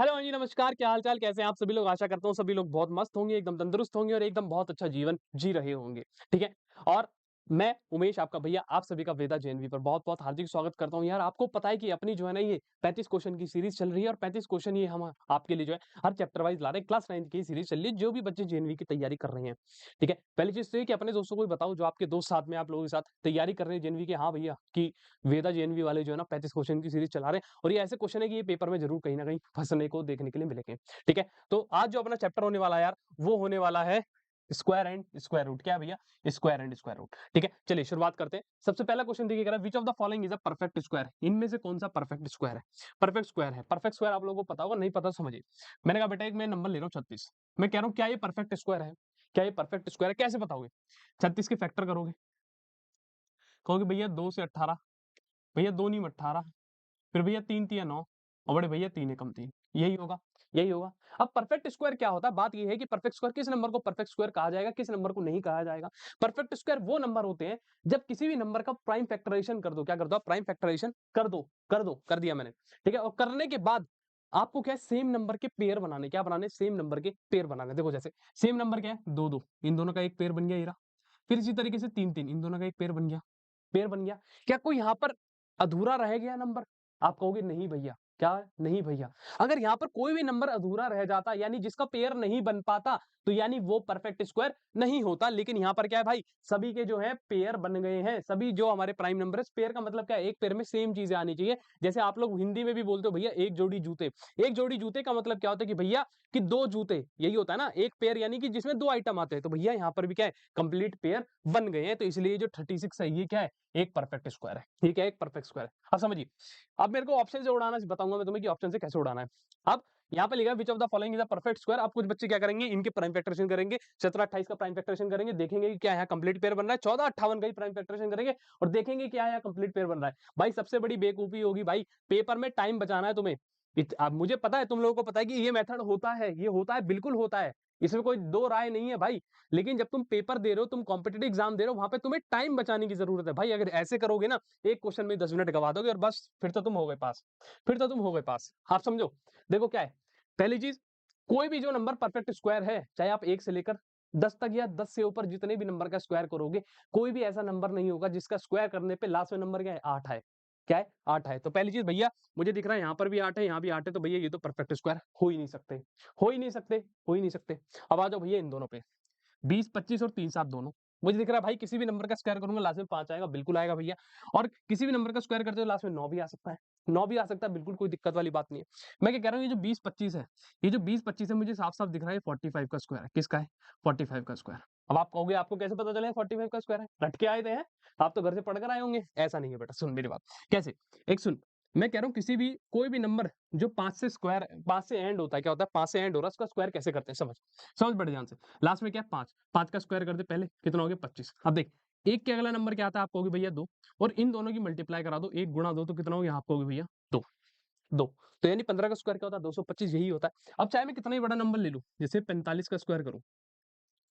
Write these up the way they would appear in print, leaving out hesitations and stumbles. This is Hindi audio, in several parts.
हेलो हाँ जी, नमस्कार, क्या हाल-चाल, कैसे हैं आप सभी लोग? आशा करता हूँ सभी लोग बहुत मस्त होंगे, एकदम तंदुरुस्त होंगे और एकदम बहुत अच्छा जीवन जी रहे होंगे, ठीक है? और मैं उमेश आपका भैया आप सभी का वेदा जेएनवी पर बहुत-बहुत हार्दिक स्वागत करता हूँ। यार आपको पता है कि अपनी जो है ना ये 35 क्वेश्चन की सीरीज़ चल रही है और 35 क्वेश्चन ये हम आपके लिए जो है हर चैप्टर वाइज़ ला रहे हैं। क्लास 9th की सीरीज़ चल रही है, जो भी बच्चे जेएनवी की तैयारी कर रहे हैं, ठीक है? पहली चीज़ तो ये कि अपने दोस्तों को भी बताओ जो आपके दोस्त साथ में आप लोगों के साथ तैयारी कर रहे हैं जेएनवी की, हाँ भैया, कि वेदा जेएनवी वाले जो है ना 35 क्वेश्चन की सीरीज़ चला रहे हैं और ये ऐसे क्वेश्चन है कि ये पेपर में ज़रूर कहीं न कहीं फँसने को देखने के लिए मिलेंगे। ठीक है? तो आज जो अपना चैप्टर होने वाला है यार, वो होने वाला है स्क्वायर एंड स्क्वायर रूट। क्या है भैया? Square and square root. ठीक है? चलिए शुरुआत करते हैं। सबसे पहला क्वेश्चन देखिए कह रहा है which of the following is a perfect square? इनमें से कौन-सा परफेक्ट स्क्वायर है? परफेक्ट स्क्वायर है। परफेक्ट स्क्वायर आप लोगों को पता होगा, नहीं पता तो समझिए। मैंने कहा बेटा एक मैं नंबर ले रहा हूँ 36। मैं कह रहा हूँ क्या ये परफेक्ट स्क्वायर है? क्या ये परफेक्ट स्क्वायर है? कैसे बताओगे? 36 के फैक्टर करोगे, कहोगे भैया 2 से 18, भैया 2 नीम 18, फिर भैया 3 तिया 9 और बड़े भैया 3 एकम 3, यही होगा, यही होगा। अब परफेक्ट स्क्वायर क्या होता है? बात ये है कि परफेक्ट स्क्वायर किस नंबर को परफेक्ट स्क्वायर कहा जाएगा, किस नंबर को नहीं कहा जाएगा। परफेक्ट स्क्वायर वो नंबर होते हैं जब किसी भी नंबर का प्राइम फैक्टराइजेशन कर दो, क्या कर दो आप? प्राइम फैक्टराइजेशन कर दिया मैंने, ठीक है? और करने के बाद आपको क्या है सेम नंबर के पेयर बनाने, क्या बनाने? सेम नंबर के पेयर बनाने। देखो जैसे सेम नंबर क्या है? 2-2, इन दोनों का एक पेयर बन गया ये रहा। फिर इसी तरीके से 3-3, इन दोनों का एक पेयर बन गया। पेयर बन गया। क्या कोई यहाँ पर अधूरा रह गया नंबर? आप कहोगे नहीं भैया, क्या? नहीं भैया। अगर यहाँ पर कोई भी नंबर अधूरा रह जाता यानी जिसका पेयर नहीं बन पाता, तो यानी वो परफेक्ट स्क्वायर नहीं होता। लेकिन यहाँ पर क्या है भाई, सभी के जो है पेयर बन गए हैं। सभी जो हमारे प्राइम नंबर है, पेयर का मतलब क्या है? एक पेयर में सेम चीज़ें आनी चाहिए। जैसे आप लोग हिंदी में भी बोलते हो भैया एक जोड़ी जूते। एक जोड़ी जूते का मतलब क्या होता है कि भैया कि 2 जूते, यही होता है ना? एक पेयर यानी कि जिसमें 2 आइटम आते हैं। तो भैया यहाँ पर भी क्या है? कंप्लीट पेयर बन गए हैं। तो इसलिए जो 36 है ये क्या है? एक परफेक्ट स्क्वायर है। ठीक है? एक परफेक्ट स्क्वायर है। अब समझिए, अब मेरे को ऑप्शन से उड़ाना बताऊँगा मैं तुम्हें कि ऑप्शन से कैसे उड़ाना है। अब यहाँ पे लिखा है which of the following is a perfect square. अब कुछ बच्चे क्या करेंगे? इनके प्राइम फैक्टराइजेशन करेंगे। 17-28 का प्राइम फैक्टराइजेशन करेंगे, देखेंगे कि क्या यहाँ कंप्लीट पेयर बन रहा है। 14-58 का ही प्राइम फैक्टराइजेशन करेंगे और देखेंगे क्या यहाँ कंप्लीट पेयर बन रहा है। भाई सबसे बड़ी बेवकूफ़ी होगी भाई, पेपर में टाइम बचाना है तुम्हें। अब मुझे पता है तुम लोगों को पता है कि ये मेथड होता है, ये होता है, बिल्कुल होता है। इसमें कोई 2 राय नहीं है भाई। लेकिन जब तुम पेपर दे रहे हो, तुम कॉम्पिटिटिव एग्ज़ाम दे रहे हो, वहाँ पे तुम्हें टाइम बचाने की ज़रूरत है। भाई अगर ऐसे करोगे ना, एक क्वेश्चन में 10 मिनट गँवा दोगे और बस फिर तो तुम हो गए पास। फिर तो तुम हो गए पास। आप समझो। देखो क्या है, पहली चीज़, कोई भी जो नंबर परफेक्ट स्क्वायर है, चाहे आप 1 से लेकर 10 तक या 10 से ऊपर जितने भी नंबर का स्क्वायर करोगे, कोई भी ऐसा नंबर नहीं होगा जिसका स्क्वायर करने पे लास्ट में नंबर क्या है? 8 आए। क्या है? 8 आए। तो पहली चीज़ भैया मुझे दिख रहा है यहाँ पर भी 8 है, यहाँ भी 8 है, तो भैया ये तो परफेक्ट स्क्वायर हो ही नहीं सकते। हो ही नहीं सकते, हो ही नहीं सकते। अब आ जाओ भैया इन दोनों पे। 20, 25 और 3 7 दोनों। मुझे दिख रहा है भाई किसी भी नंबर का स्क्वायर करूँगा लास्ट में 5 आएगा, बिल्कुल आएगा भैया। और किसी भी नंबर का स्क्वायर करते हो लास्ट में 9 भी आ सकता है। 9 भी आ सकता है, बिल्कुल कोई दिक्कत वाली बात नहीं है। मैं क्या कह रहा हूँ ये जो 20-25 है, ये जो 20-25 है मुझे साफ-साफ दिख रहा है 45 का स्क्वायर है। किसका है? 45 का स्क्वायर। अब आप कहोगे आपको कैसे पता चला 45 का स्क्वायर है? रट के आए थे हैं? आप तो घर से पढ़कर आए होंगे। ऐसा नहीं है बेटा, सुन मेरी बात। कैसे? एक सुन, मैं कह रहा हूँ किसी भी कोई भी नंबर जो 5 से स्क्वायर 5 से एंड होता है, क्या होता है? 5 से एंड हो रहा है, उसका स्क्वायर कैसे करते हैं समझ। समझ बड़े ध्यान से। लास्ट में क्या है 5, 5 का स्क्वायर कर दे पहले, कितना हो गया 25। अब देख, 1 के अगला नंबर क्या आता है? आप कहोगे भैया 2 और इन दोनों की मल्टीप्लाई करा दो, 1 गुणा 2 तो कितना हो गया? आप कहोगे भैया 2, 2। तो यानी 15 का स्क्वायर क्या होता है? 225 यही होता है। अब चाहे मैं कितना ही बड़ा नंबर ले लूँ, जैसे 45 का स्क्वायर करूँ।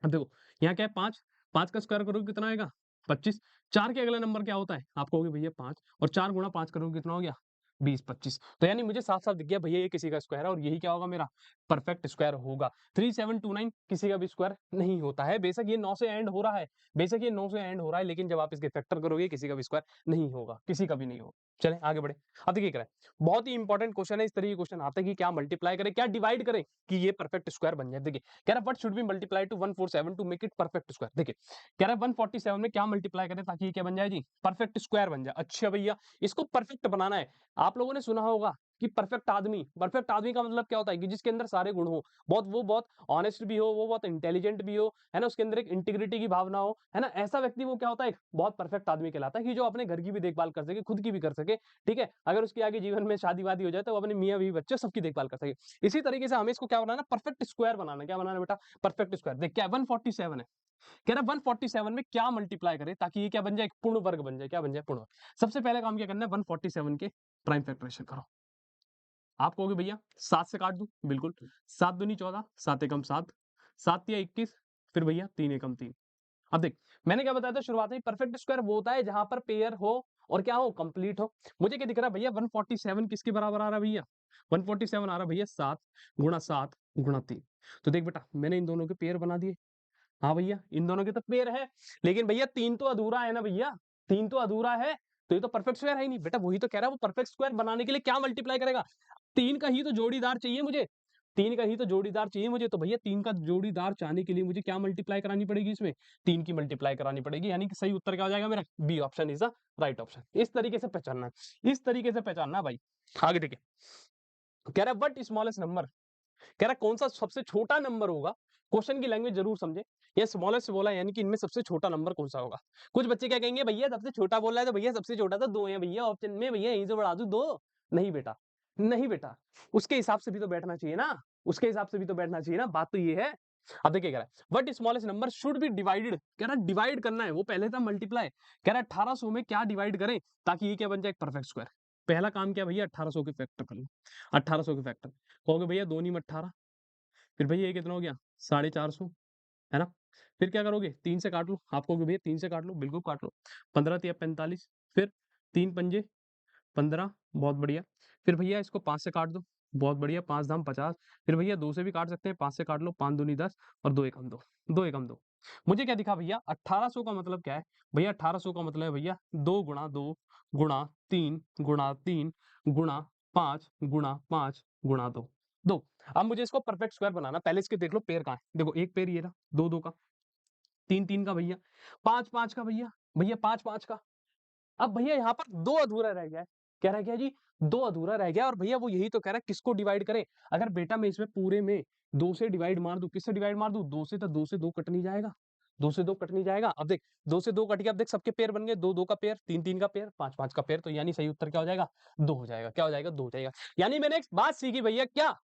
अब देखो, यहाँ क्या है 5, 5 का स्क्वायर करोगे कितना आएगा? 25। 4 के अगला नंबर क्या होता है? आप कहोगे भैया 5 और 4 गुणा 5 करोगे कितना हो गया? 20, 25। तो यानी मुझे साफ-साफ दिख गया भैया ये किसी का स्क्वायर है और यही क्या होगा मेरा? परफेक्ट स्क्वायर होगा। 3729 किसी का भी स्क्वायर नहीं होता है। बेशक ये 9 से एंड हो रहा है, बेशक ये 9 से एंड हो रहा है, लेकिन जब आप इसके फैक्टर करोगे किसी का भी स्क्वायर नहीं होगा, किसी का भी नहीं होगा। चलें आगे बढ़ें। अब देखिए क्या है, बहुत ही इंपॉर्टेंट क्वेश्चन है, इस तरह के क्वेश्चन आते हैं कि क्या मल्टीप्लाई करें, क्या डिवाइड करें कि ये परफेक्ट स्क्वायर बन जाए। देखिए कह रहा है what should be multiply to 147 to make it perfect square. देखिए कह रहा है 147 में क्या मल्टीप्लाई करें ताकि ये क्या बन जाए जी? परफेक्ट स्क्वायर बन जाए। अच्छा भैया इसको परफेक्ट बनाना है। आप लोगों ने सुना होगा कि परफेक्ट आदमी का मतलब क्या होता है कि जिसके अंदर सारे गुण हो, बहुत वो बहुत ऑनेस्ट भी हो, वो बहुत इंटेलिजेंट भी हो, है ना? उसके अंदर एक इंटीग्रिटी की भावना हो, है ना? ऐसा व्यक्ति वो क्या होता है? एक बहुत परफेक्ट आदमी कहलाता है कि जो अपने घर की भी देखभाल कर सके, खुद की भी कर सके, ठीक है? अगर उसके आगे जीवन में शादी-वादी हो जाए तो वो अपने मियाँ-बीवी, बच्चे सबकी देखभाल कर सके। इसी तरीके से हमें इसको क्या बनाना है? परफेक्ट स्क्वायर बनाना है। क्या बनाना है बेटा? Perfect square. देख क्या है 147 है। कह रहा है 147 में क्या मल्टीप्लाई करें ताकि ये क्या बन जाए? एक पूर्ण वर्ग बन जाए। क्या बन जाए? पूर्ण वर्ग। सबसे पहले काम क्या करना है? 147 के प्राइम फैक्टराइजेशन करो। आप कहोगे भैया 7 से काट दूं? बिल्कुल। 7 दूनी 14, 7 एकम 7, 7 तिया 21, फिर भैया 3 एकम 3। अब देख, मैंने क्या बताया था शुरुआत में, परफेक्ट स्क्वायर वो होता है जहां पर पेयर हो और क्या हो? कंप्लीट हो। मुझे क्या दिख रहा है भैया 147 किसके बराबर आ रहा है भैया? 147 आ रहा भैया 7 गुणा 7 गुणा 3। तो देख बेटा मैंने इन दोनों के पेयर बना दिए। हाँ भैया इन दोनों के तो पेयर है, लेकिन भैया 3 तो अधूरा है ना भैया, 3 तो अधूरा है, तो ये तो परफेक्ट स्क्वायर है ही नहीं। बेटा वही तो कह रहा है, वो परफेक्ट स्क्वायर बनाने के लिए क्या मल्टीप्लाई करेगा? 3 का ही तो जोड़ीदार चाहिए मुझे, 3 का ही तो जोड़ीदार चाहिए मुझे, तो भैया 3 का जोड़ीदार चाहने के लिए मुझे क्या मल्टीप्लाई करानी पड़ेगी इसमें? 3 की मल्टीप्लाई करानी पड़ेगी, यानी कि सही उत्तर क्या हो जाएगा मेरा? B option is the right option. इस तरीके से पहचानना है, इस तरीके से पहचानना है भाई। आगे देखिए, कह रहा है व्हाट स्मॉलेस्ट नंबर, कह रहा है कौन सा सबसे छोटा नंबर होगा। क्वेश्चन की लैंग्वेज जरूर समझे, ये स्मॉलेस्ट बोला है, यानी कि इनमें सबसे छोटा नंबर कौन सा होगा। कुछ बच्चे क्या कहेंगे, भैया सबसे छोटा बोल रहा है तो भैया सबसे छोटा तो 2 है भैया ऑप्शन में, भैया यहीं से बढ़ा दूं 2। नहीं बेटा, नहीं बेटा, उसके हिसाब से भी तो बैठना चाहिए ना, उसके हिसाब से भी तो बैठना चाहिए ना, बात तो ये है। अब देखिए कह रहा है what smallest number should be divided, कह रहा है डिवाइड करना है, वो पहले था मल्टीप्लाई, कह रहा है 1800 में क्या डिवाइड करें ताकि ये क्या बन जाए, एक परफेक्ट स्क्वायर। पहला काम क्या भैया, 1800 के फैक्टर कर लो, 1800 के फैक्टर कहोगे भैया 2 में 18, फिर भैया ये कितना हो गया 450, है ना। फिर क्या करोगे, 3 से काट लो, आप कहोगे भैया 3 से काट लो, बिल्कुल काट लो, 15 तिया 45, फिर 3 पंजे 15, बहुत बढ़िया। फिर भैया इसको 5 से काट दो, बहुत बढ़िया, 5 धाम 50, फिर भैया 2 से भी काट सकते हैं, 5 से काट लो, 5 दूनी 10 और 2 एकम 2, 2 एकम 2। मुझे क्या दिखा भैया, 1800 का मतलब क्या है भैया, 1800 का मतलब है भैया 2 गुणा 2 गुणा 3 गुणा 3 गुणा 5 गुणा 5 गुणा 2, 2। अब मुझे इसको परफेक्ट स्क्वायर बनाना, पहले इसके देख लो पेयर कहाँ है, देखो एक पेयर ये रहा, 2 2 का, 3 3 का भैया, 5 5 का भैया, भैया 5 5 का। अब भैया यहाँ पर 2 अधूरा रह गया है, कह रहा है क्या जी, 2 अधूरा रह गया, और भैया वो यही तो कह रहा है किसको डिवाइड करें। अगर बेटा मैं इसमें पूरे में 2 से डिवाइड मार दूं, किससे डिवाइड मार दूं, 2 से, तो 2 से 2 कट नहीं जाएगा, 2 से 2 कट नहीं जाएगा। अब देख 2 से 2 कट गया, अब देख सबके पेयर बन गए, 2 2 का पेयर, 3 3 का पेयर, 5 5 का पेयर, तो यानी सही उत्तर क्या हो जाएगा, 2 हो जाएगा। क्या हो जाएगा, 2 हो जाएगा। यानी मैंने एक बात सीखी भैया, क्या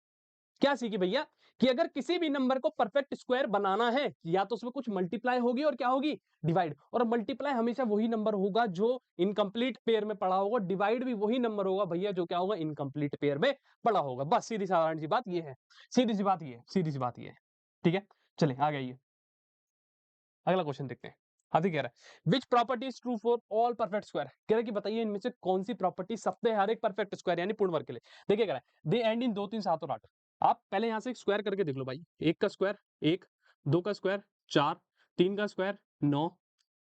क्या सीखी भैया, कि अगर किसी भी नंबर को परफेक्ट स्क्वायर बनाना है, या तो उसमें कुछ मल्टीप्लाई होगी और क्या होगी, डिवाइड। और मल्टीप्लाई हमेशा वही नंबर होगा जो इनकम्प्लीट पेयर में पड़ा होगा, डिवाइड भी वही नंबर होगा भैया जो क्या होगा, इनकम्प्लीट पेयर में पड़ा होगा। बस सीधी साधारण सी बात ये है, सीधी सी बात ये है, सीधी सी बात ये है। ठीक है, चले आ गई, अगला क्वेश्चन देखते हैं। हाथी कह रहा है which property is true for all perfect square, कह रहा है कि बताइए इनमें से कौन सी प्रॉपर्टी सत्य है हर एक परफेक्ट स्क्वायर यानी पूर्ण वर्ग के लिए। देखिए कह रहा है दे एंड इन 2 3 7 और 8। आप पहले यहां से एक स्क्वायर करके देख लो भाई, 1 का स्क्वायर 1, 2 का स्क्वायर 4, 3 का स्क्वायर 9,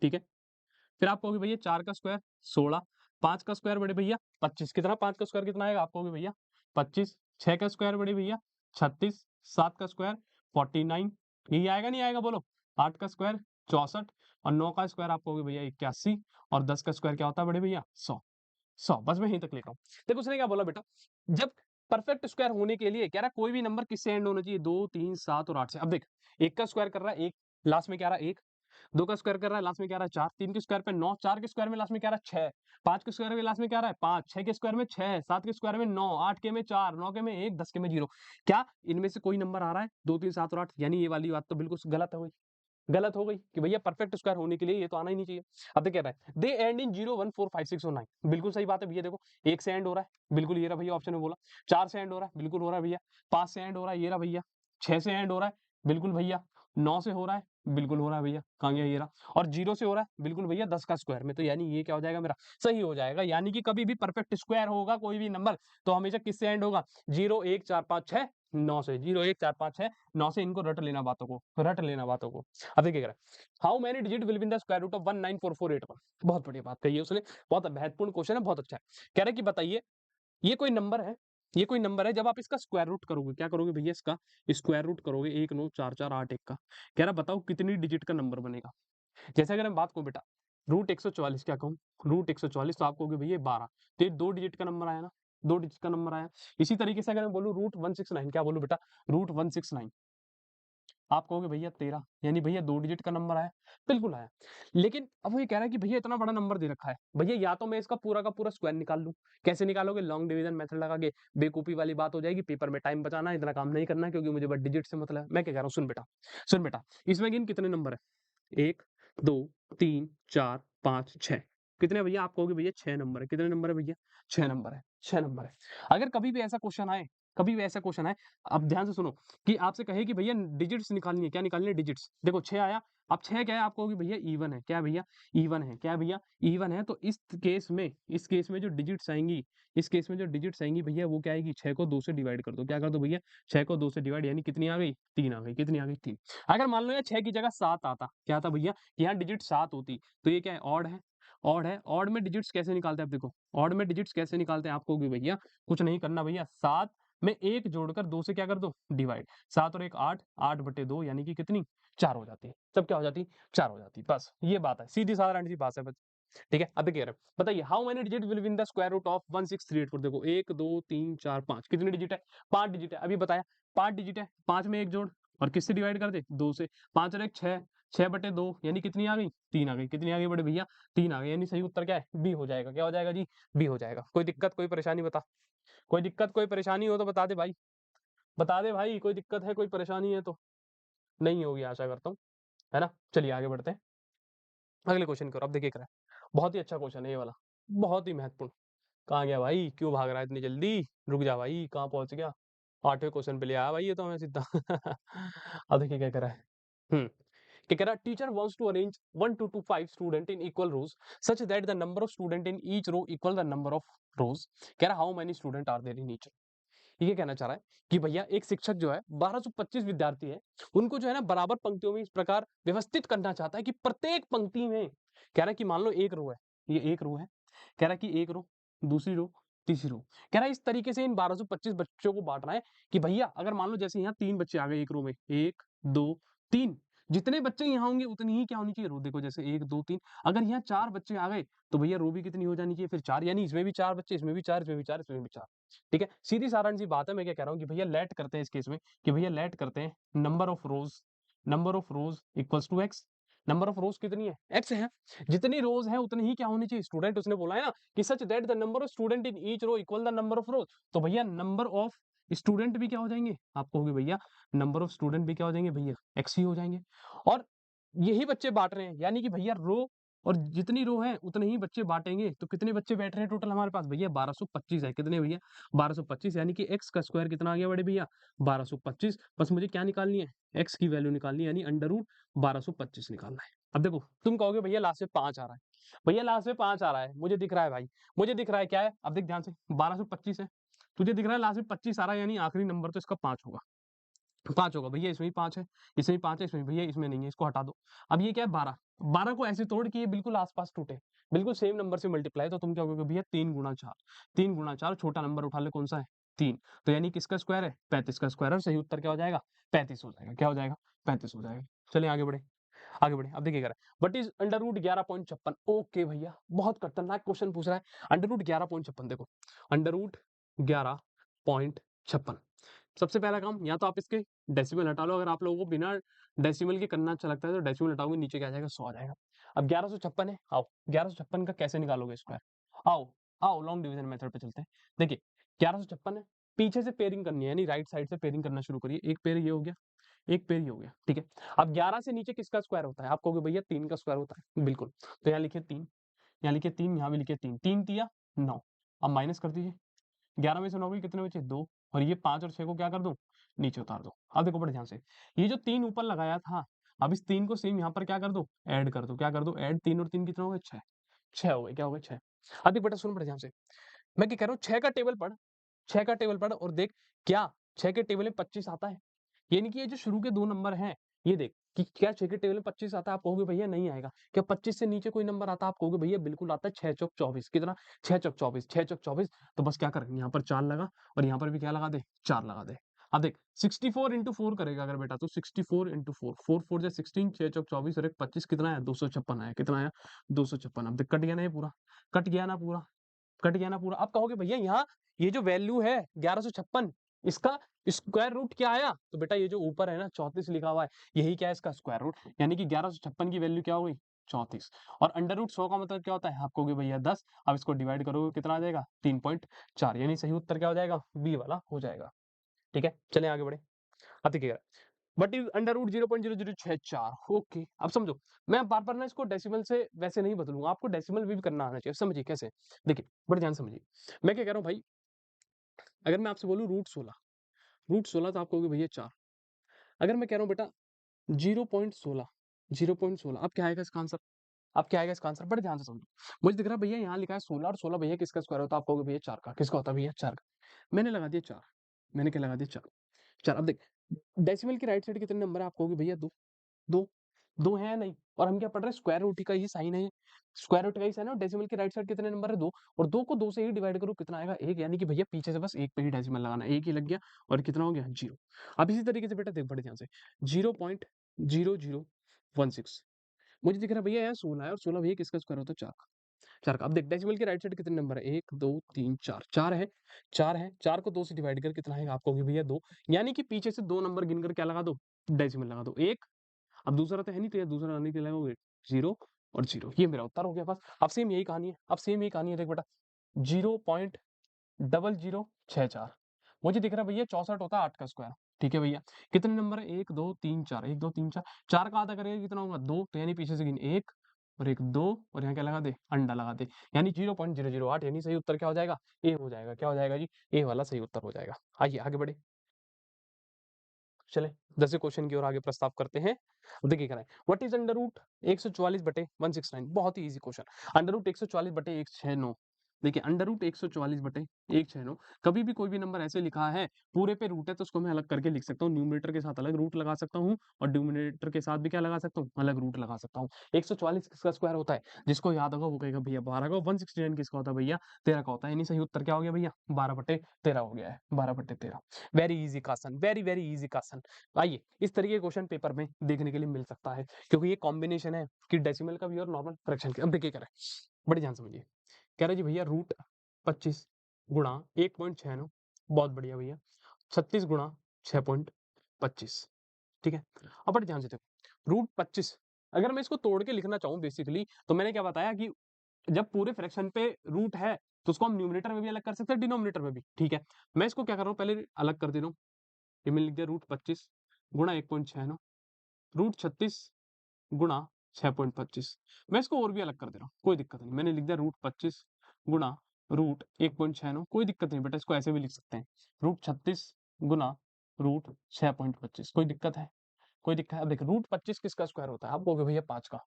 ठीक है। फिर आप कहोगे भैया 4 का स्क्वायर 16, 5 का स्क्वायर बड़े भैया 25, कितना 5 का स्क्वायर कितना आएगा, आप कहोगे भैया 25, 6 का स्क्वायर बड़े भैया 36, 7 का स्क्वायर 49, यही आएगा नहीं आएगा बोलो, 8 का स्क्वायर 64 और 9 का स्क्वायर आप कहोगे भैया 81 और 10 का स्क्वायर क्या होता है बड़े भैया 100, 100। बस मैं यहीं तक लिख रहा हूँ। देखो उसने क्या बोला बेटा, जब परफेक्ट स्क्वायर होने के लिए कह रहा है कोई भी नंबर किससे एंड होना चाहिए, 2 3 7 और 8 से। अब देख 1 का स्क्वायर कर रहा है 1, लास्ट में क्या रहा है 1, 2 का स्क्वायर कर रहा है लास्ट में क्या रहा है 4, 3 के स्क्वायर पे 9, 4 के स्क्वायर में लास्ट में क्या रहा है 6, 5 के स्क्वायर में लास्ट में क्या रहा है 5, 6 के स्क्वायर में 6, 7 के स्क्वायर में 9, 8 के में 4, 9 के में 1, 10 के में 0। क्या इनमें से कोई नंबर आ रहा है 2 3 7 और 8, यानी ये वाली बात तो बिल्कुल गलत हो गई, गलत हो गई कि भैया परफेक्ट स्क्वायर होने के लिए ये तो आना ही नहीं चाहिए। अब कह रहा है दे एंड इन 0 1 4 5 6 और 9, बिल्कुल सही बात है भैया। देखो 1 से एंड हो रहा है, बिल्कुल ये रहा भैया ऑप्शन में बोला, 4 से एंड हो रहा है, बिल्कुल हो रहा है भैया, 5 से एंड हो रहा है, ये रहा भैया, 6 से एंड हो रहा है, बिल्कुल भैया, 9 से हो रहा है, बिल्कुल हो रहा है भैया, कहाँ गया ये रहा, और 0 से हो रहा है, बिल्कुल भैया 10 का स्क्वायर में, तो यानी ये क्या हो जाएगा मेरा, सही हो जाएगा। यानी कि कभी भी परफेक्ट स्क्वायर होगा कोई भी नंबर तो हमेशा किससे एंड होगा, 0 1 4 5 6 9 से, 0 1 4 5 6 9 से, इनको रट लेना बातों को, रट लेना बातों को। अब देखिए how many digit will be in the square root of 194481, बहुत बढ़िया बात कही है उसने, बहुत महत्वपूर्ण क्वेश्चन है, बहुत अच्छा है। कह रहा है कि बताइए ये कोई नंबर है, ये कोई नंबर है, जब आप इसका स्क्वायर रूट करोगे, क्या करोगे भैया, इसका स्क्वायर रूट करोगे 1 9 4 4 8 1 का, कह रहा बताओ कितनी डिजिट का नंबर बनेगा। जैसे अगर मैं बात करूं बेटा रूट 144, क्या कहूँ रूट 144, तो आप कहोगे भैया 12, तो ये 2 डिजिट का नंबर आया ना, 2 डिजिट का नंबर आया। इसी तरीके से अगर मैं बोलूं रूट 169, क्या बोलूं बेटा, रूट 169, आप कहोगे भैया 13, यानी भैया 2 डिजिट का नंबर आया, बिल्कुल आया। लेकिन अब वो ये कह रहा है कि भैया इतना बड़ा नंबर दे रखा है, भैया या तो मैं इसका पूरा का पूरा स्क्वायर निकाल लूं, कैसे निकालोगे, लॉन्ग डिवीजन मेथड लगा के, बेवकूफी वाली बात हो जाएगी, पेपर में टाइम बचाना है, इतना काम नहीं करना है, क्योंकि मुझे बस डिजिट से मतलब है। मैं क्या कह रहा हूँ, सुन बेटा, सुन बेटा, इसमें गिन कितने नंबर है, 1 2 3 4 5 6, कितने भैया, आप कहोगे भैया 6 नंबर है, कितने नंबर है भैया, 6 नंबर है, 6 नंबर है। अगर कभी भी ऐसा क्वेश्चन आए कभी भी ऐसा क्वेश्चन आए, अब ध्यान से सुनो कि आपसे कहे कि भैया डिजिट्स निकालनी है, क्या निकालनी है? डिजिट्स। देखो 6 आया, अब 6 क्या है? आप कहोगे भैया इवन है। क्या है भैया? इवन है। क्या है भैया? इवन है। तो इस केस में जो डिजिट्स आएँगी, इस केस में जो डिजिट्स आएँगी भैया वो क्या आएगी? 6 को 2 से डिवाइड कर दो। क्या कर दो भैया? 6 को 2 से डिवाइड यानी कितनी आ गई? 3 आ गई। कितनी आ गई? 3। अगर मान लो यार 6 की जगह 7 आता, क्या आता भैया? यहाँ डिजिट 7 होती, तो ये क्या है? ऑड है। ऑड है। ऑड में डिजिट्स कैसे निकालते हैं? आप देखो, ऑड में डिजिट्स कैसे निकालते हैं? आप कहोगे भैया कुछ नहीं करना भैया, 7 में 1 जोड़कर 2 से क्या कर दो? डिवाइड। 7 और 1 8, 8/2 यानी कि कितनी? 4 हो जाती है। तब क्या हो जाती? 4 हो जाती है। बस ये बात है। सीधी साधारण सी बात है बस। ठीक है? अब देखिए बताइए how many digit will be in the square root of 16384? देखो 1 2 3 4 5 कितने डिजिट है? 5 डिजिट है। अभी बताया 5 डिजिट है। 5 में 1 जोड़ और किससे डिवाइड कर दे? 2 से। 5 और 1 6, 6/2 यानी कितनी आ गई? 3 आ गई। कितनी आ गई बड़े भैया? 3 आ गई। यानी सही उत्तर क्या है? बी हो जाएगा। क्या हो जाएगा जी? बी हो जाएगा। कोई दिक्कत, कोई परेशानी बता? कोई दिक्कत, कोई परेशानी हो तो बता दे भाई। बता दे भाई, कोई दिक्कत है, कोई परेशानी है तो? नहीं होगी आशा करता हूँ, है ना? चलिए आगे बढ़ते हैं। अगले क्वेश्चन की ओर। अब देखिए क्या है, बहुत ही अच्छा क्वेश्चन है ये वाला, बहुत ही महत्वपूर्ण। कहाँ गया भाई? क्यों भाग रहा है इतनी जल्दी? रुक जा भाई, कहाँ पहुँच गया? 8वें क्वेश्चन पे ले आया भाई ये तो हमें सीधा। अब देखिए क्या कह रहा है। क्या कह रहा है? Teacher wants to arrange 1 2 to 5 student in equal rows such that the number of student in each row equal the number of rows. कह रहा how many student are there in each? ये कहना चाह रहा है कि भैया एक शिक्षक जो है 1225 विद्यार्थी है, उनको जो है ना बराबर पंक्तियों में इस प्रकार व्यवस्थित करना चाहता है कि प्रत्येक पंक्ति में, कह रहा है कि मान लो एक रो है, ये एक रो है, कह रहा है कि एक रो, दूसरी रो, तीसरी रो, कह रहा है इस तरीके से इन 1225 बच्चों को बांटना है कि भैया अगर मान लो जैसे यहाँ 3 बच्चे आ गए एक रो में, 1 2 3, जितने बच्चे यहाँ होंगे उतनी ही क्या होनी चाहिए रो। देखो जैसे 1 2 3, अगर यहाँ 4 बच्चे आ गए तो भैया रो भी कितनी हो जानी चाहिए? फिर 4, यानी इसमें भी 4 बच्चे, इसमें भी 4, इसमें भी 4, इसमें भी 4। ठीक है? सीधी साधारण सी बात है। मैं क्या कह रहा हूँ कि भैया लेट करते हैं इस केस में, कि भैया लेट करते हैं number of rows equals to X. Number of rows कितनी है? एक्स है। जितनी रोज है उतनी ही क्या होनी चाहिए? स्टूडेंट। उसने बोला है ना कि such that the number of student in each row equal the number of rows. तो भैया नंबर ऑफ स्टूडेंट भी क्या हो जाएंगे? आप कहोगे भैया नंबर ऑफ स्टूडेंट भी क्या हो जाएंगे? भैया एक्स ही हो जाएंगे। और यही बच्चे बांट रहे हैं, यानी कि भैया रो, और जितनी रो है उतने ही बच्चे बांटेंगे। तो कितने बच्चे बैठ रहे हैं टोटल हमारे पास? भैया 1225 है। कितने भैया? 1225, यानी कि एक्स का स्क्वायर कितना आ गया बड़े भैया? 1225। बस मुझे क्या निकालनी है? एक्स की वैल्यू निकालनी है, यानी अंडर रूट 1225 निकालना है। अब देखो तुम कहोगे भैया लास्ट में 5 आ रहा है। भैया लास्ट में 5 आ रहा है, मुझे दिख रहा है भाई, मुझे दिख रहा है। क्या है? अब देख ध्यान से, 1225 है, तुझे दिख रहा है लास्ट में 25 आ रहा है, यानी आखिरी नंबर तो इसका 5 होगा। 5 होगा भैया, इसमें भी 5 है, इसमें भी 5 है, इसमें भैया इसमें नहीं है, इसको हटा दो। अब ये क्या है? 12। 12 को ऐसे तोड़ कि ये बिल्कुल आस-पास टूटे, बिल्कुल सेम नंबर से मल्टीप्लाई। तो तुम क्या कहोगे भैया? 3 गुणा 4, 3 गुणा 4, छोटा नंबर उठा ले, कौन सा है? 3। तो यानी किसका स्क्वायर है? 35 का स्क्वायर है। और सही उत्तर क्या हो जाएगा? 35 हो जाएगा। क्या हो जाएगा? 35 हो जाएगा। चलिए आगे बढ़े, आगे बढ़े। अब देखिए कह रहा है what is under root 11.56? Okay भैया, बहुत खतरनाक क्वेश्चन पूछ रहा है। अंडर रूट 11.56, देखो अंडर रूट 11.56, सबसे पहला काम या तो आप इसके डेसिमल हटा लो। अगर आप लोगों को बिना डेसिमल के करना अच्छा लगता है तो डेसिमल हटाओगे, नीचे क्या आ जाएगा? 100 आ जाएगा। अब 1156 है, आओ 1156 का कैसे निकालोगे स्क्वायर? आओ आओ लॉन्ग डिवीजन मेथड पे चलते हैं। देखिए 1156 है, पीछे से पेयरिंग करनी है, यानी राइट साइड से पेयरिंग करना शुरू करिए। एक पेयर ये हो गया, एक पेयर ये हो गया, ठीक है। अब 11 से नीचे किसका स्क्वायर होता है? आप कहोगे भैया 3 का स्क्वायर होता है, बिल्कुल। तो यहाँ लिखिए 3, यहाँ लिखिए 3, यहाँ भी लिखिए 3, 3 तिया 9। अब माइनस कर दीजिए, 11 में से 9 गई, कितने बचे? 2। और ये 5 और 6 को क्या कर दूं? नीचे उतार दो। अब देखो बड़े ध्यान से, ये जो 3 ऊपर लगाया था, अब इस 3 को सेम यहाँ पर क्या कर दो? ऐड कर दो। क्या कर दो? ऐड। 3 और 3 कितना हो गया? 6। 6 हो गए। क्या हो गए? 6। अब देख बेटा सुन बड़े ध्यान से, मैं क्या कह रहा हूँ, 6 का टेबल पढ़, 6 का टेबल पढ़ और देख क्या 6 के टेबल में 25 आता है? यानी कि ये जो शुरू के 2 नंबर हैं, ये देख कि क्या 6 के टेबल में 25 आता है? आप कहोगे भैया नहीं आएगा। क्या 25 से नीचे कोई नंबर आता है? आप कहोगे भैया बिल्कुल आता है, 6 चौक 24। कितना? 6 चौक 24, 6 चौक 24। तो बस क्या कर, यहाँ पर 4 लगा और यहाँ पर भी क्या लगा दे? 4 लगा दे। अब देख 64 इंटू 4 करेगा अगर बेटा, तो 64 इंटू 4, 4 4 जा 16, 6 चौक 24 और एक 25, कितना आया? 256 आया। कितना आया? 256। अब देख कट गया ना ये पूरा, कट गया ना पूरा, कट गया ना पूरा। अब कहोगे भैया यहाँ ये जो वैल्यू है 1156, इसका स्क्वायर रूट क्या आया? तो बेटा ये जो ऊपर है ना 34 लिखा हुआ है, यही क्या है? इसका स्क्वायर रूट। यानी कि 1156 की वैल्यू क्या हो गई? 34। और अंडर रूट 100 का मतलब क्या होता है? आप कहोगे भैया 10। अब इसको डिवाइड करोगे कितना आ जाएगा? 3.4। यानी सही उत्तर क्या हो जाएगा? बी वाला हो जाएगा। ठीक है, चलें आगे बढ़े। अब देखिएगा what is under root 0.0064? Okay, अब समझो, मैं बार बार ना इसको डेसिमल से वैसे नहीं बदलूंगा, आपको डेसिमल भी करना आना चाहिए। समझिए कैसे, देखिए बड़े ध्यान से समझिए। मैं क्या कह रहा हूँ भाई, अगर मैं आपसे बोलूँ रूट 16 तो आप कहोगे भैया 4। अगर मैं कह रहा हूँ बेटा 0.16 0.16 अब क्या आएगा इसका आंसर? अब क्या आएगा इसका आंसर? बड़े ध्यान से समझो। मुझे दिख रहा है भैया यहाँ लिखा है 16 और 16 भैया किसका स्क्वायर होता है? आप कहोगे भैया 4 का। किसका होता है भैया? 4 का। मैंने लगा दिया 4। मैंने क्या लगा दिया? 4। 4 अब देख डेसिमल की राइट साइड कितने नंबर है? आप कहोगे भैया 2। 2 2 है या नहीं? और हम क्या पढ़ रहे हैं? स्क्वायर रूट का ही साइन है। स्क्वायर रूट का ही साइन है और डेसिमल की राइट साइड कितने नंबर है? 2 और 2 को 2 से ही डिवाइड करो कितना आएगा? 1 यानी कि भैया पीछे से बस 1 पे ही डेसिमल लगाना है। 1 ही लग गया और कितना हो गया? 0। अब इसी तरीके से बेटा देख बड़े ध्यान से 0.0016 मुझे दिख रहा है भैया यहाँ 16 है और 16 भैया किसका स्क्वायर होता है? 4 का। 4 का। अब देख डेसिमल की राइट साइड कितने नंबर है? 1 2 3 4 4 है। 4 है। 4 को 2 से डिवाइड कर कितना आएगा? आप कहोगे भैया 2 यानी कि पीछे से 2 नंबर गिनकर क्या लगा दो? डेसिमल लगा दो। 1 अब दूसरा तो है नहीं तो ये दूसरा आने के लिए लगाओगे 0 और 0 ये मेरा उत्तर हो गया बस। अब सेम यही कहानी है। अब सेम यही कहानी है देख बेटा 0.0064 मुझे दिख रहा है भैया 64 होता है 8 का स्क्वायर। ठीक है भैया कितने नंबर है? 1 2 3 4 1 2 3 4 4 का आधा करेगा कितना होगा? 2 तो यानी पीछे से गिन 1 और 1 2 और यहाँ क्या लगा दे? अंडा लगा दे यानी 0.008 यानी सही उत्तर क्या हो जाएगा? ए हो जाएगा। क्या हो जाएगा जी? ए वाला सही उत्तर हो जाएगा। आइए आगे बढ़े। चले 10वें क्वेश्चन की ओर आगे प्रस्ताव करते हैं। अब देखिए क्या है व्हाट इज अंडर रूट 144 बटे 169 बहुत ही इजी क्वेश्चन। अंडर रूट 144 बटे 169 देखिए अंडर रूट 144 बटे 169 कभी भी कोई भी नंबर ऐसे लिखा है पूरे पे रूट है तो उसको मैं अलग करके लिख सकता हूँ। न्यूमरेटर के साथ अलग रूट लगा सकता हूँ और डिनोमिनेटर के साथ भी क्या लगा सकता हूँ? अलग रूट लगा सकता हूँ। 144 किसका स्क्वायर होता है? जिसको याद होगा वो कहेगा भैया 12 का। 169 किसका होता है भैया? 13 का होता है। यानी सही उत्तर क्या हो गया भैया? 12 बटे 13 हो गया है। 12 बटे 13 very easy question very very easy question. आइए इस तरीके के क्वेश्चन पेपर में देखने के लिए मिल सकता है क्योंकि ये कॉम्बिनेशन है कि डेसिमल का भी और नॉर्मल फ्रैक्शन का। अब देखिए क्या है बड़े ध्यान समझिए कह रहे जी भैया रूट 25 गुणा 1.69 बहुत बढ़िया भैया 36 गुणा 6.25 ठीक है। अब बड़े ध्यान से देखो रूट 25 अगर मैं इसको तोड़ के लिखना चाहूँ बेसिकली तो मैंने क्या बताया कि जब पूरे फ्रैक्शन पे रूट है तो उसको हम न्यूमरेटर में भी अलग कर सकते हैं डिनोमिनेटर में भी। ठीक है मैं इसको क्या कर रहा हूँ पहले अलग कर दे रहा हूँ। ये मैंने लिख दिया रूट 25 गुणा 1.69 रूट 36 गुणा 6.25 मैं इसको और भी अलग कर दे रहा हूँ कोई दिक्कत नहीं। मैंने लिख दिया रूट 25 गुणा रूट 1.96 कोई दिक्कत नहीं बेटा इसको ऐसे भी लिख सकते हैं रूट 36 गुणा रूट 6.25 कोई दिक्कत है? कोई दिक्कत है? अब देख रूट 25 किसका स्क्वायर होता है? आप कहोगे भैया 5 का।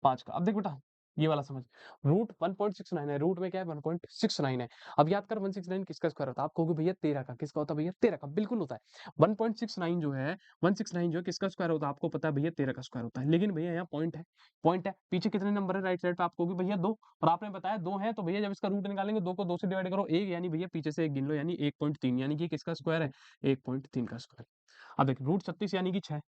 5 का। अब देख बेटा ये वाला समझ रूट 1.69 है रूट में क्या है 1.69 है। अब याद कर 169 किसका स्क्वायर होता है? आप कहोगे भैया 13 का। किसका होता है भैया? 13 का बिल्कुल होता है। 1.69 जो है 169 जो है किसका स्क्वायर होता है? आपको पता है भैया 13 का स्क्वायर होता है। लेकिन भैया यहाँ पॉइंट है पीछे कितने नंबर है राइट साइड पे? आप कहोगे भैया 2 और आपने बताया 2 है तो भैया जब इसका रूट निकालेंगे 2 को 2 से डिवाइड करो 1 यानी भैया पीछे से 1 गिन लो यानी 1.3 यानी कि किसका स्क्वायर है? 1.3 का स्क्वायर। अब देखिए रूट 36 यानी कि 6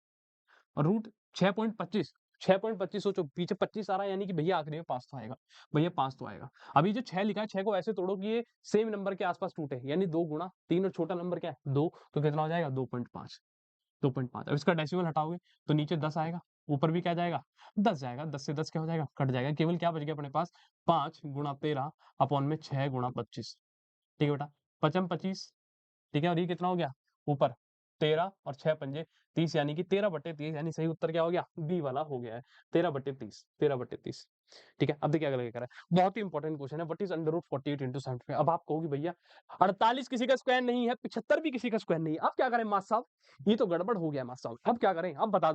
और रूट 6.25 6.25 सोचो पीछे 25 आ रहा है यानी कि भैया आखिरी में 5 तो आएगा। भैया 5 तो आएगा। अभी जो 6 लिखा है 6 को ऐसे तोड़ो कि ये सेम नंबर के आसपास टूटे यानी 2 गुणा 3 और छोटा नंबर क्या है 2 तो कितना हो जाएगा 2.5 2.5। अब इसका डेसिमल हटाओगे तो नीचे 10 आएगा ऊपर भी क्या जाएगा 10 जाएगा 10 से 10 क्या हो जाएगा कट जाएगा केवल क्या बच गया अपने पास 5 गुणा 13 अपॉन में 6 गुणा 25। ठीक है बेटा पचम 25 ठीक है और ये कितना हो गया ऊपर 13 और 6 पंजे 30 यानी कि 13 बटे 30 यानी सही उत्तर क्या हो गया बी वाला हो गया है 13 बटे 30 13 बटे 30। ठीक है अब देखिए अगला क्या कर रहा है बहुत ही इंपॉर्टेंट क्वेश्चन है what is under root 48 into 75। अब आप कहोगे भैया 48 किसी का स्क्वायर नहीं है 75 भी किसी का स्क्वायर नहीं है। अब क्या करें मास साहब ये तो गड़बड़ हो गया मास साहब। अब क्या करें अब बता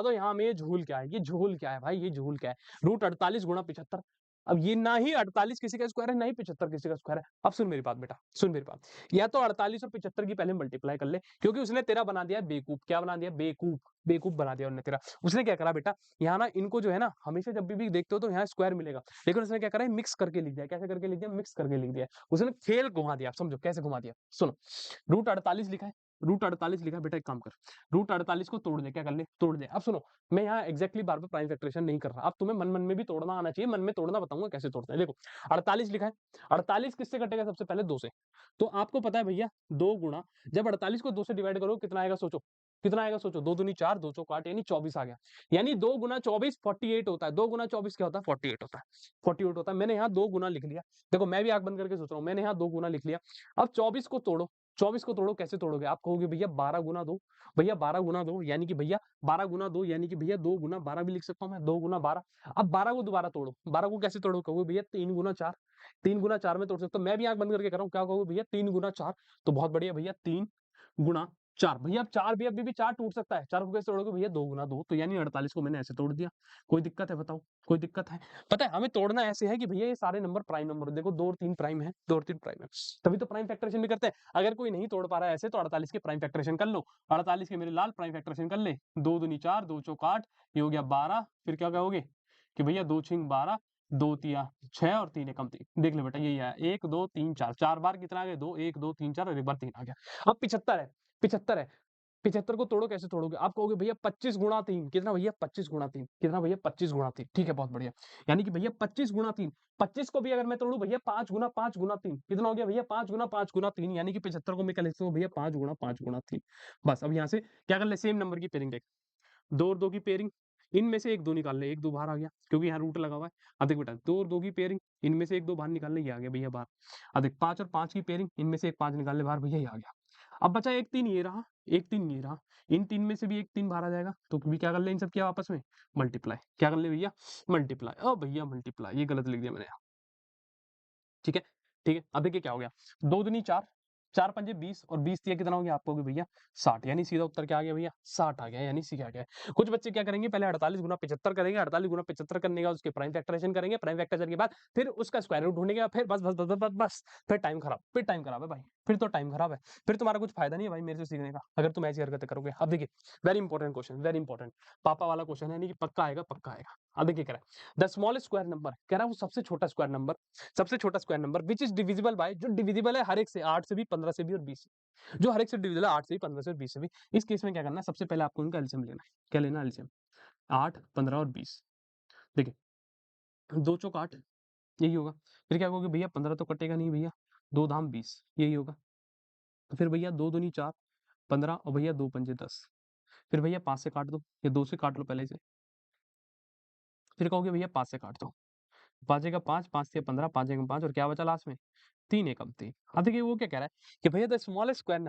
दो यहाँ में ये झूल क्या है? ये झूल क्या है भाई? ये झूल क्या है? रूट 48 गुणा 75 अब ये ना ही 48 किसी का स्क्वायर है ना ही 75 किसी का स्क्वायर है। अब सुन मेरी बात बेटा सुन मेरी बात या तो 48 और 75 की पहले मल्टीप्लाई कर ले क्योंकि उसने तेरा बना दिया बेवकूफ। क्या बना दिया? बेवकूफ बेवकूफ बना दिया उन्होंने तेरा। उसने क्या करा बेटा यहाँ ना इनको जो है ना हमेशा जब भी देखते हो तो यहाँ स्क्वायर मिलेगा लेकिन उसने क्या करा है मिक्स करके लिख दिया। कैसे करके लिख दिया? मिक्स करके लिख दिया। उसने खेल घुमा दिया। समझो कैसे घुमा दिया सुनो रूट 48 लिखा है रूट 48 लिखा है बेटा एक काम कर रूट 48 को तोड़ दे। क्या कर ले? तोड़ दे। अब सुनो मैं यहाँ एक्जैक्टली बार बार प्राइम फैक्टरेशन नहीं कर रहा। अब तुम्हें मन मन में भी तोड़ना आना चाहिए। मन में तोड़ना बताऊंगा कैसे तोड़ते हैं। देखो 48 लिखा है 48 किससे कटेगा? सबसे पहले 2 से। तो आपको पता है भैया 2 गुणा जब 48 को 2 से डिवाइड करो कितना आएगा सोचो कितना आएगा सोचो 2 दूनी 4 2 चौक 8 यानी 24 आ गया। यानी 2 गुना 24 48 होता है। 2 गुना 24 क्या होता है? 48 होता है। 48 होता है। मैंने यहाँ 2 गुना लिख लिया। देखो मैं भी आंख बंद करके सोच रहा हूँ मैंने यहाँ 2 गुना लिख लिया। अब 24 को तोड़ो 24 को तोड़ो, कैसे तोड़ोगे? आप कहोगे भैया 12 गुना 2, भैया 12 गुना 2 यानी कि भैया 12 गुना 2 यानी कि भैया 2 गुना 12 भी लिख सकता हूँ मैं, 2 गुना 12। अब 12 को दोबारा तोड़ो, 12 को कैसे तोड़ो? कहोगे भैया 3 गुना 4, 3 गुना 4 में तोड़ सकता हूँ। मैं भी आँख बंद करके कर रहा हूँ, क्या कहोगे भैया 3 गुना 4, तो बहुत बढ़िया भैया 3 गुणा 4, भैया अब 4 भी अभी भी 4 टूट सकता है, 4 को कैसे तोड़ोगे भैया 2 गुना 2, तो यानी 48 को मैंने ऐसे तोड़ दिया। कोई दिक्कत है बताओ? कोई दिक्कत है? पता है हमें तोड़ना ऐसे है कि भैया ये सारे नंबर प्राइम नंबर, देखो 2 और 3 प्राइम है, 2 और 3 प्राइम है, तभी तो प्राइम फैक्टराइजेशन भी करते हैं। अगर कोई नहीं तोड़ पा रहा है ऐसे, तो 48 के प्राइम फैक्टराइजेशन कर लो, 48 के मेरे लाल प्राइम फैक्टराइजेशन कर ले, 2 दूनी 4, 2 चौक 8, ये हो गया 12, फिर क्या कहोगे कि भैया 2 छींग 12, 2 तिया 6 और 3 एकम 3, देख ले बेटा यही आया 1 2 3 4, 4 बार कितना आ गया 2, 1 2 3 4 और एक बार 3 आ गया। अब 75 है, 75 है, 75 को तोड़ो, कैसे तोड़ोगे? आप कहोगे भैया 25 गुणा 3, कितना भैया 25 गुणा 3, कितना भैया 25 गुणा 3, ठीक है बहुत बढ़िया। यानी कि भैया 25 गुणा 3, 25 को भी अगर मैं तोड़ूं भैया 5 गुना 5 गुना 3, कितना हो गया भैया 5 गुना 5 गुना 3, यानी कि 75 को मैं क्या लिख सकता हूँ भैया 5 गुणा 5 गुणा 3। बस अब यहाँ से क्या कर ले, सेम नंबर की पेयरिंग देख, 2 और 2 की पेयरिंग, इनमें से 1 2 निकाल ले, 1 2 बाहर आ गया क्योंकि यहाँ रूट लगा हुआ है। अब देख बेटा 2 और 2 की पेयरिंग, इनमें से 1 2 बाहर निकाल ले, ये आ गया भैया बाहर। अब देख 5 और 5 की पेयरिंग, इनमें से 1 5 निकाल ले बाहर, भैया ये आ गया। अब बचा 1 3 ये रहा, 1 3 ये रहा, इन 3 में से भी 1 3 बाहर आ जाएगा, तो भी क्या कर ले इन सब की आपस में मल्टीप्लाई, क्या कर ले भैया मल्टीप्लाई, भैया मल्टीप्लाई, ये गलत लिख दिया मैंने यहाँ, ठीक है? ठीक है, अब देखिए क्या हो गया, 2 दूनी 4, 4 पंजे 20 और 20 तिया कितना हो गया? आप कहोगे भैया 60, यानी सीधा उत्तर क्या आ गया भैया 60 आ गया, यानी सी क्या गया। कुछ बच्चे क्या करेंगे, पहले 48 गुना 75 करेंगे, 48 गुना 75 करने के बाद उसके प्राइम फैक्टराइजेशन करेंगे, प्राइम फैक्टराइजेशन के बाद फिर उसका स्क्वायर रूट ढूंढेंगे, फिर बस फिर टाइम खराब, फिर टाइम खराब है भाई, फिर तो टाइम खराब है, फिर तुम्हारा कुछ फायदा नहीं है भाई मेरे से सीखने का, अगर तुम ऐसी हरकतें करोगे। अब देखिए very important question, very important, पापा वाला क्वेश्चन है, यानी कि पक्का आएगा, पक्का आएगा। अब देखिए कह रहा है द स्मॉलेस्ट स्क्वायर नंबर, कह रहा है वो सबसे छोटा स्क्वायर नंबर, सबसे छोटा square number which is divisible by, जो डिविजिबल है हर एक से, 8 से भी 15 से भी और 20 से, जो हर एक से डिविजिबल है 8 से भी 15 से और 20 से भी। इस केस में क्या करना है, सबसे पहले आपको इनका एलसीएम लेना है। क्या लेना है एलसीएम? 8 15 और 20, देखिए 2 चौक 8, यही होगा। फिर क्या कहोगे भैया 15 तो कटेगा नहीं भैया, 2 धाम 20, यही होगा। तो फिर भैया 2 दूनी 4, 15 और भैया 2 पंजे 10, फिर भैया 5 से काट दो, या 2 से काट लो पहले से, फिर कहोगे भैया 5 से काट दो, 5 एका 5, 5 से 15, 5 एकम 5 और क्या बचा लास्ट में 3 एकम 3। अब देखिए वो क्या कह रहा है कि भैया द स्मॉलेस्ट स्क्वायर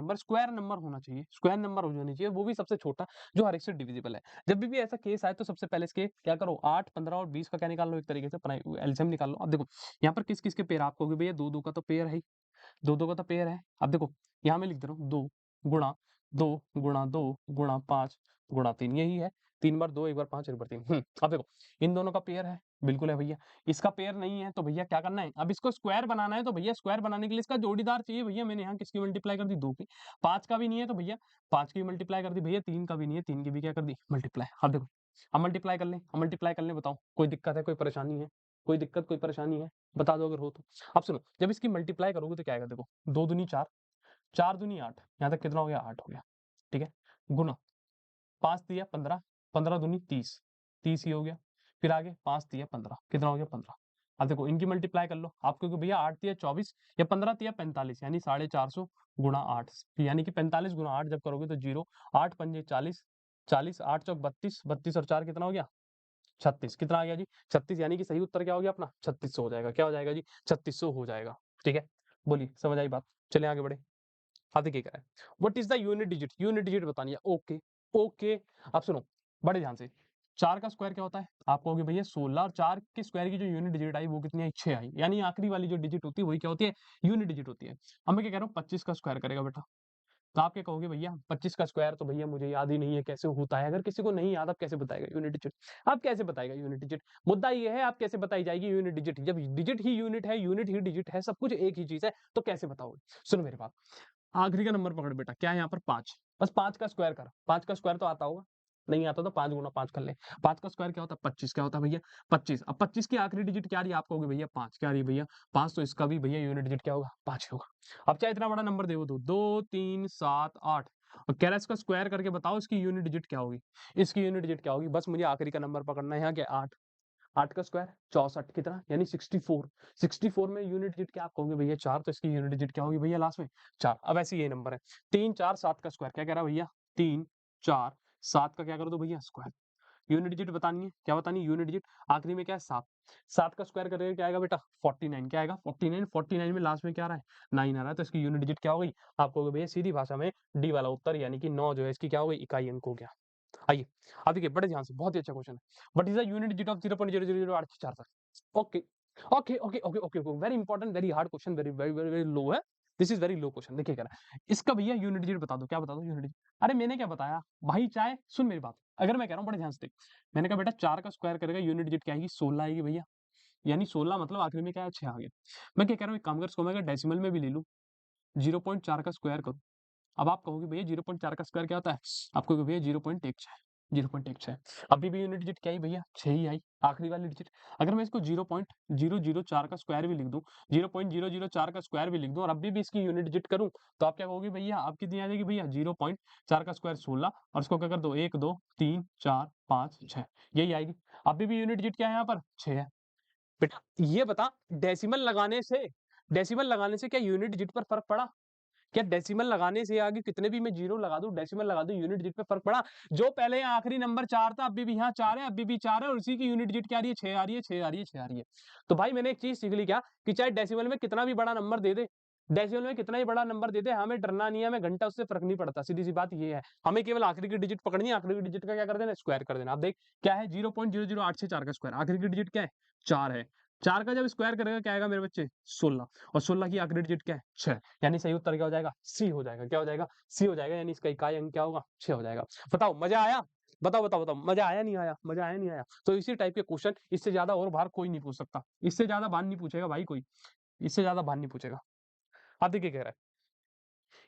नंबर होना चाहिए, स्क्वायर नंबर हो जानी चाहिए, वो भी सबसे छोटा जो हर एक से डिविजिबल है। जब भी ऐसा केस आए तो सबसे पहले इसके क्या करो, 8 15 और 20 का क्या निकाल लो, एक तरीके से एलसीएम निकाल लो। अब देखो यहाँ पर किस किस के पेयर, आप कहोगे भैया 2 2 का तो पेयर है ही, 2 2 का तो पेयर है। अब देखो यहाँ मैं लिख दे रहा हूँ 2 गुणा 2 गुणा 2 गुणा 5 गुणा 3, यही है, 3 बार 2 1 बार 5 1 बार 3। अब देखो इन दोनों का पेयर है, बिल्कुल है भैया। इसका पेयर नहीं है तो भैया क्या करना है, अब इसको स्क्वायर बनाना है, तो भैया स्क्वायर बनाने के लिए इसका जोड़ीदार चाहिए भैया। मैंने यहाँ किसकी मल्टीप्लाई कर दी, 2 की। 5 का भी नहीं है तो भैया 5 की मल्टीप्लाई कर दी भैया, 3 का भी नहीं है, 3 की भी क्या कर दी मल्टीप्लाई। अब देखो अब मल्टीप्लाई कर लें, अब मल्टीप्लाई कर लें, बताओ कोई दिक्कत है, कोई परेशानी है, कोई दिक्कत कोई परेशानी है, बता दो अगर हो तो। अब सुनो जब इसकी मल्टीप्लाई करोगे तो क्या आएगा, देखो 2 दूनी 4, 4 दूनी 8, यहाँ तक कितना हो गया 8 हो गया, ठीक है। गुना 5 दिया 15, 15 दूनी 30, 30 ही हो गया। फिर आगे 5 दिया 15, कितना हो गया 15। अब देखो इनकी मल्टीप्लाई कर लो आप, क्योंकि भैया 8 दिया 24 या 15 दिया 45, यानी 450 गुणा 8, यानी कि 45 गुणा 8 जब करोगे तो 0, 8 पंजे 40, 40 8 चौक 32, 32 और 4 कितना हो गया 36, कितना आ गया जी 36, यानी कि सही उत्तर क्या हो गया अपना 3600 हो जाएगा। क्या हो जाएगा जी 3600 हो जाएगा, ठीक है। बोलिए समझ आई बात, चले आगे बढ़े। अब देखिए क्या है, what is the unit digit, unit digit बतानी है, ओके ओके। अब सुनो बड़े ध्यान से, 4 का स्क्वायर क्या होता है, आप कहोगे भैया 16, और 4 के स्क्वायर की जो यूनिट डिजिट आई वो कितनी आई 6 आई, यानी आखिरी वाली जो डिजिट होती है वही क्या होती है यूनिट डिजिट होती है। अब मैं क्या कह रहा हूँ 25 का स्क्वायर करेगा बेटा, तो आप क्या कहोगे भैया 25 का स्क्वायर, तो भैया मुझे याद ही नहीं है कैसे होता है। अगर किसी को नहीं याद, आप कैसे बताएगा यूनिट डिजिट, आप कैसे बताएगा यूनिट डिजिट, मुद्दा ये है आप कैसे बताई जाएगी यूनिट डिजिट, जब डिजिट ही यूनिट है, यूनिट ही डिजिट है, सब कुछ एक ही चीज है, तो कैसे बताओगे। सुनो मेरी बात, आखिरी का नंबर पकड़ बेटा, क्या है यहाँ पर 5, बस 5 का स्क्वायर कर, 5 का स्क्वायर तो आता होगा, नहीं आता तो 5 गुना 5 कर ले। 5 का स्क्वायर क्या होता है 25, क्या होता है भैया 25। अब 25 की आखिरी डिजिट क्या आ रही है, आप कहोगे भैया 5, क्या आ रही है भैया 5, तो इसका भी भैया यूनिट डिजिट क्या होगा 5 होगा। अब चाहे इतना बड़ा नंबर दे वो, 2 3 7 8, और कह रहा है इसका स्क्वायर करके बताओ इसकी यूनिट डिजिट क्या होगी, इसकी यूनिट डिजिट क्या होगी, बस मुझे आखिरी का नंबर पकड़ना है यहाँ क्या 8, 8 का स्क्वायर 64, कितना यानी 64, 64 में यूनिट डिजिट क्या आप कहोगे भैया 4, तो इसकी यूनिट डिजिट क्या होगी भैया लास्ट में 4। अब ऐसे ये नंबर है 3 4 7 का स्क्वायर, क्या कह रहा है भैया 3 4 7 का क्या कर दो भैया स्क्वायर, यूनिट डिजिट बतानी है। क्या बतानी है? Unit digit. आखिरी में क्या है? 7। 7 का स्क्वायर करेंगे क्या आएगा बेटा? 49। क्या आएगा? 49। 49 में लास्ट में क्या आ रहा है? 9 आ रहा है, तो इसकी यूनिट डिजिट क्या हो गई? आप कहोगे भैया सीधी भाषा में डी वाला उत्तर यानी कि 9 जो है इसकी क्या हो गई? इकाई अंक हो गया। आइए, अब देखिए बड़े ध्यान से, बहुत ही अच्छा क्वेश्चन है। What is the unit digit of 0.0008645? Okay, okay, okay, okay, okay, okay, very important, very hard question, very very very very low है। This is very low question. देखिए क्या है इसका भैया यूनिट डिजिट बता दो। क्या बता दो यूनिट डिजिट? अरे मैंने क्या बताया भाई, चाहे सुन मेरी बात। अगर मैं कह रहा हूँ बड़े ध्यान से देख, मैंने कहा बेटा 4 का स्क्वायर करेगा यूनिट डिजिट क्या आएगी? 16 आएगी भैया। यानी 16 मतलब आखिरी में क्या है? 6 आ गया। मैं क्या कह रहा हूँ, एक काम कर, इसको मैं अगर डेसिमल में भी ले लूँ, 0.4 का स्क्वायर करूँ। अब आप कहोगे भैया 0.4 का स्क्वायर क्या होता है? आप कहोगे भैया 0.16, 0.16। अभी भी यूनिट डिजिट क्या आई भैया? 6 ही आई, आखिरी वाली डिजिट। अगर मैं इसको 0.004 का स्क्वायर भी लिख दूं, 0.004 का स्क्वायर भी लिख दूं और अभी भी इसकी यूनिट डिजिट करूं, तो आप क्या कहोगे भैया? आप कितनी आ जाएगी भैया? 0.4 का स्क्वायर 16 और इसको क्या कर दो, 1 2 3 4 5 6, यही आएगी। अभी भी यूनिट डिजिट क्या है यहाँ पर? 6 है। बेटा ये बता, डेसिमल लगाने से क्या यूनिट डिजिट पर फर्क पड़ा? क्या डेसिमल लगाने से आगे कितने भी मैं जीरो लगा दूं, डेसिमल लगा दूं, यूनिट डिजिट पे फर्क पड़ा? जो पहले आखिरी नंबर 4 था अभी भी यहाँ 4 है, अभी भी 4 है और उसी की यूनिट डिजिट क्या आ रही है? 6 आ रही है, 6 आ रही है, 6 आ रही है। तो भाई मैंने एक चीज सीख ली क्या, कि चाहे डेसिमल में कितना भी बड़ा नंबर दे दे, डेसिमल में कितना ही बड़ा नंबर दे दे, हमें डरना नहीं है, हमें घंटा उससे फर्क नहीं पड़ता। सीधी सी बात ये है, हमें केवल आखिरी की डिजिट पकड़नी है, आखिरी की डिजिट का क्या कर देना? स्क्वायर कर देना। आप देख क्या है? 0.00864 का स्क्वायर, आखिरी की डिजिट क्या है? 4 है। 4 का जब स्क्वायर करेगा क्या आएगा मेरे बच्चे? 16। और 16 की आखिरी डिजिट क्या है? 6। यानी सही उत्तर क्या हो जाएगा? सी हो जाएगा। क्या हो जाएगा? सी हो जाएगा। यानी इसका इकाई अंक क्या होगा? 6 हो जाएगा। बताओ मजा आया? बताओ बताओ बताओ, मजा आया नहीं आया? मजा आया नहीं आया? तो इसी टाइप के क्वेश्चन, इससे ज्यादा और बार कोई नहीं पूछ सकता, इससे ज्यादा बार नहीं पूछेगा भाई कोई, इससे ज्यादा बार नहीं पूछेगा। आप देखिए कह रहा है,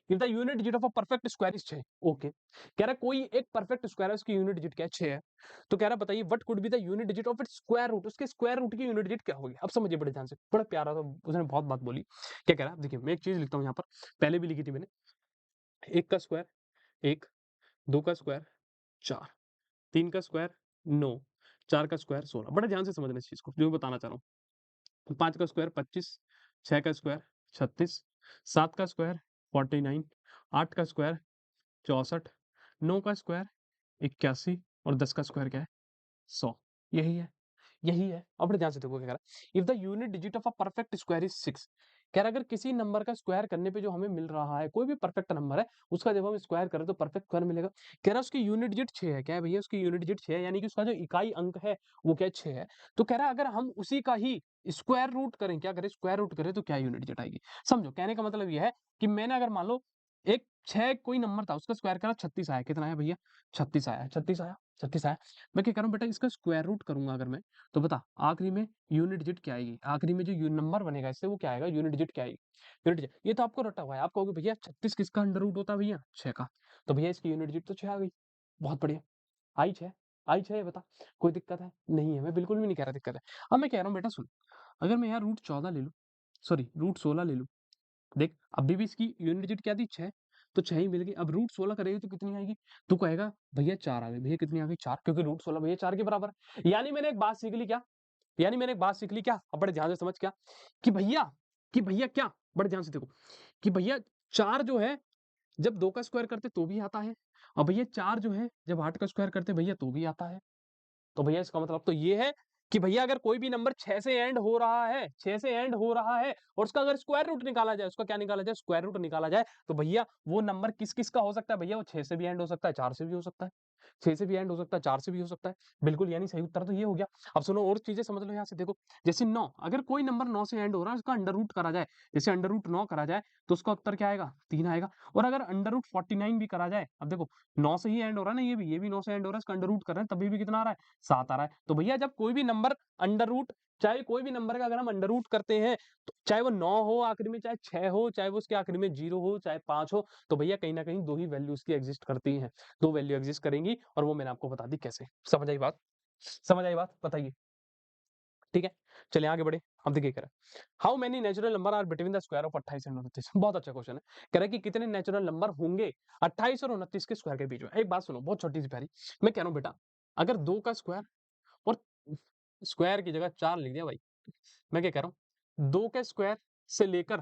if the unit digit of a perfect square is 6। Okay, कह रहा है कोई एक परफेक्ट स्क्वायर है, उसकी यूनिट डिजिट क्या है? 6 है। तो कह रहा है बताइए what could be the unit digit of its square root, उसके स्क्वायर रूट की यूनिट डिजिट क्या होगी? अब समझिए बड़े ध्यान से, बड़ा प्यारा था, उसने बहुत बात बोली। क्या कह रहा है देखिए, मैं एक चीज लिखता हूँ यहाँ पर, पहले भी लिखी थी मैंने। 1 का स्क्वायर 1, 2 का स्क्वायर 4, 3 का स्क्वायर 9, 4 का स्क्वायर 16। बड़े ध्यान से समझना इस चीज को जो मैं बताना चाह रहा हूँ। 5 का स्क्वायर 25, 6 का स्क्वायर 36, 7 का स्क्वायर 49, 8 का स्क्वायर 64, 9 का स्क्वायर 81 और 10 का स्क्वायर क्या है? 100। यही है, यही है। अब बड़े ध्यान से देखो क्या कह रहा है, if the unit digit of a perfect square is 6। कह रहा है अगर किसी नंबर का स्क्वायर करने पे जो हमें मिल रहा है, कोई भी परफेक्ट नंबर है, उसका जब हम स्क्वायर करें तो परफेक्ट स्क्वायर मिलेगा। कह रहा है उसकी यूनिट डिजिट 6 है। क्या है भैया? उसकी यूनिट डिजिट 6 है, यानी कि उसका जो इकाई अंक है वो क्या है? 6 है। तो कह रहा है अगर हम उसी का ही स्क्वायर रूट करें, क्या करें? स्क्वायर रूट करें तो क्या यूनिट डिजिट आएगी? समझो, कहने का मतलब ये है कि मैंने अगर मान लो एक 6 कोई नंबर था, उसका स्क्वायर करा, 36 आया। कितना आया भैया? 36 आया, 36 आया, 36 आया। मैं क्या कह रहा हूँ बेटा, इसका स्क्वायर रूट करूंगा अगर मैं, तो बता आखिरी में यूनिट डिजिट क्या आएगी? आखिरी में जो नंबर बनेगा इससे वो क्या आएगा? यूनिट डिजिट क्या आएगी? Unit digit. ये तो आपको रटा हुआ है। आप कहोगे भैया 36 किसका अंडर रूट होता है भैया? 6 का। तो भैया इसकी यूनिट डिजिट तो 6 आ गई। बहुत बढ़िया। आई 6, आई 6 है, बता कोई दिक्कत है? नहीं है, मैं बिल्कुल भी नहीं कह रहा दिक्कत है। अब मैं कह रहा हूँ बेटा सुन, अगर मैं यहाँ रूट 14 ले लूँ, सॉरी रूट 16 ले लूँ, देख अभी भी इसकी यूनिट डिजिट क्या थी? 6। तो 6 ही मिल गई। अब रूट 16 करेगी तो कितनी आएगी? तू कहेगा भैया 4 आ गई। भैया कितनी आ गई? 4, क्योंकि रूट 16 भैया 4 के बराबर है। यानी मैंने एक बात सीख ली क्या? यानी मैंने एक बात सीख ली क्या? अब बड़े ध्यान से समझ क्या, कि भैया क्या, बड़े ध्यान से देखो, कि भैया 4 जो है जब 2 का स्क्वायर करते तो भी आता है, और भैया 4 जो है जब 8 का स्क्वायर करते भैया तो भी आता है। तो भैया इसका मतलब तो ये है कि भैया अगर कोई भी नंबर 6 से एंड हो रहा है, 6 से एंड हो रहा है और उसका अगर स्क्वायर रूट निकाला जाए, उसका क्या निकाला जाए? स्क्वायर रूट निकाला जाए, तो भैया वो नंबर किस-किस का हो सकता है? भैया वो 6 से भी एंड हो सकता है, 4 से भी हो सकता है। 6 से भी एंड हो सकता है, 4 से भी हो सकता है। बिल्कुल, यानी सही उत्तर तो ये हो गया। अब सुनो और चीज़ें समझ लो यहाँ से देखो, जैसे 9, अगर कोई नंबर 9 से एंड हो रहा है, उसका अंडर रूट करा जाए, जैसे अंडर रूट 9 करा जाए, तो उसका उत्तर क्या आएगा? 3 आएगा। और अगर अंडर रूट 49 भी करा जाए, अब देखो 9 से ही एंड हो रहा है ना, ये भी 9 से एंड हो रहा है, इसका अंडर रूट कर रहे हैं, तभी भी कितना आ रहा है? 7 आ रहा है। तो भैया जब कोई भी नंबर अंडर रूट, चाहे कोई भी नंबर का अगर हम अंडर रूट करते हैं, तो चाहे वो 9 हो आखिरी में, चाहे 6 हो, चाहे वो उसके आखिरी में 0 हो, चाहे 5 हो, तो भैया कहीं न कहीं 2 ही वैल्यू उसकी एग्जिस्ट करती हैं। 2 वैल्यू एग्जिस्ट करेंगी और वो मैंने आपको बता दी कैसे। समझ आई बात? समझ आई बात? बताइए। ठीक है? चलिए आगे बढ़े। अब देखिए कह रहा है, how many natural number are between the square of 28 and 29? बहुत अच्छा क्वेश्चन है। कह रहा है कि कितने नेचुरल नंबर होंगे 28 और 29 के स्क्वायर के बीच में? एक बात सुनो, बहुत छोटी सी प्यारी। मैं कह रहा हूँ बेटा, अगर 2 का स्क्वायर और स्क्वायर की जगह 4 लिख दिया भाई। मैं क्या कह रहा हूँ, 2 के स्क्वायर से लेकर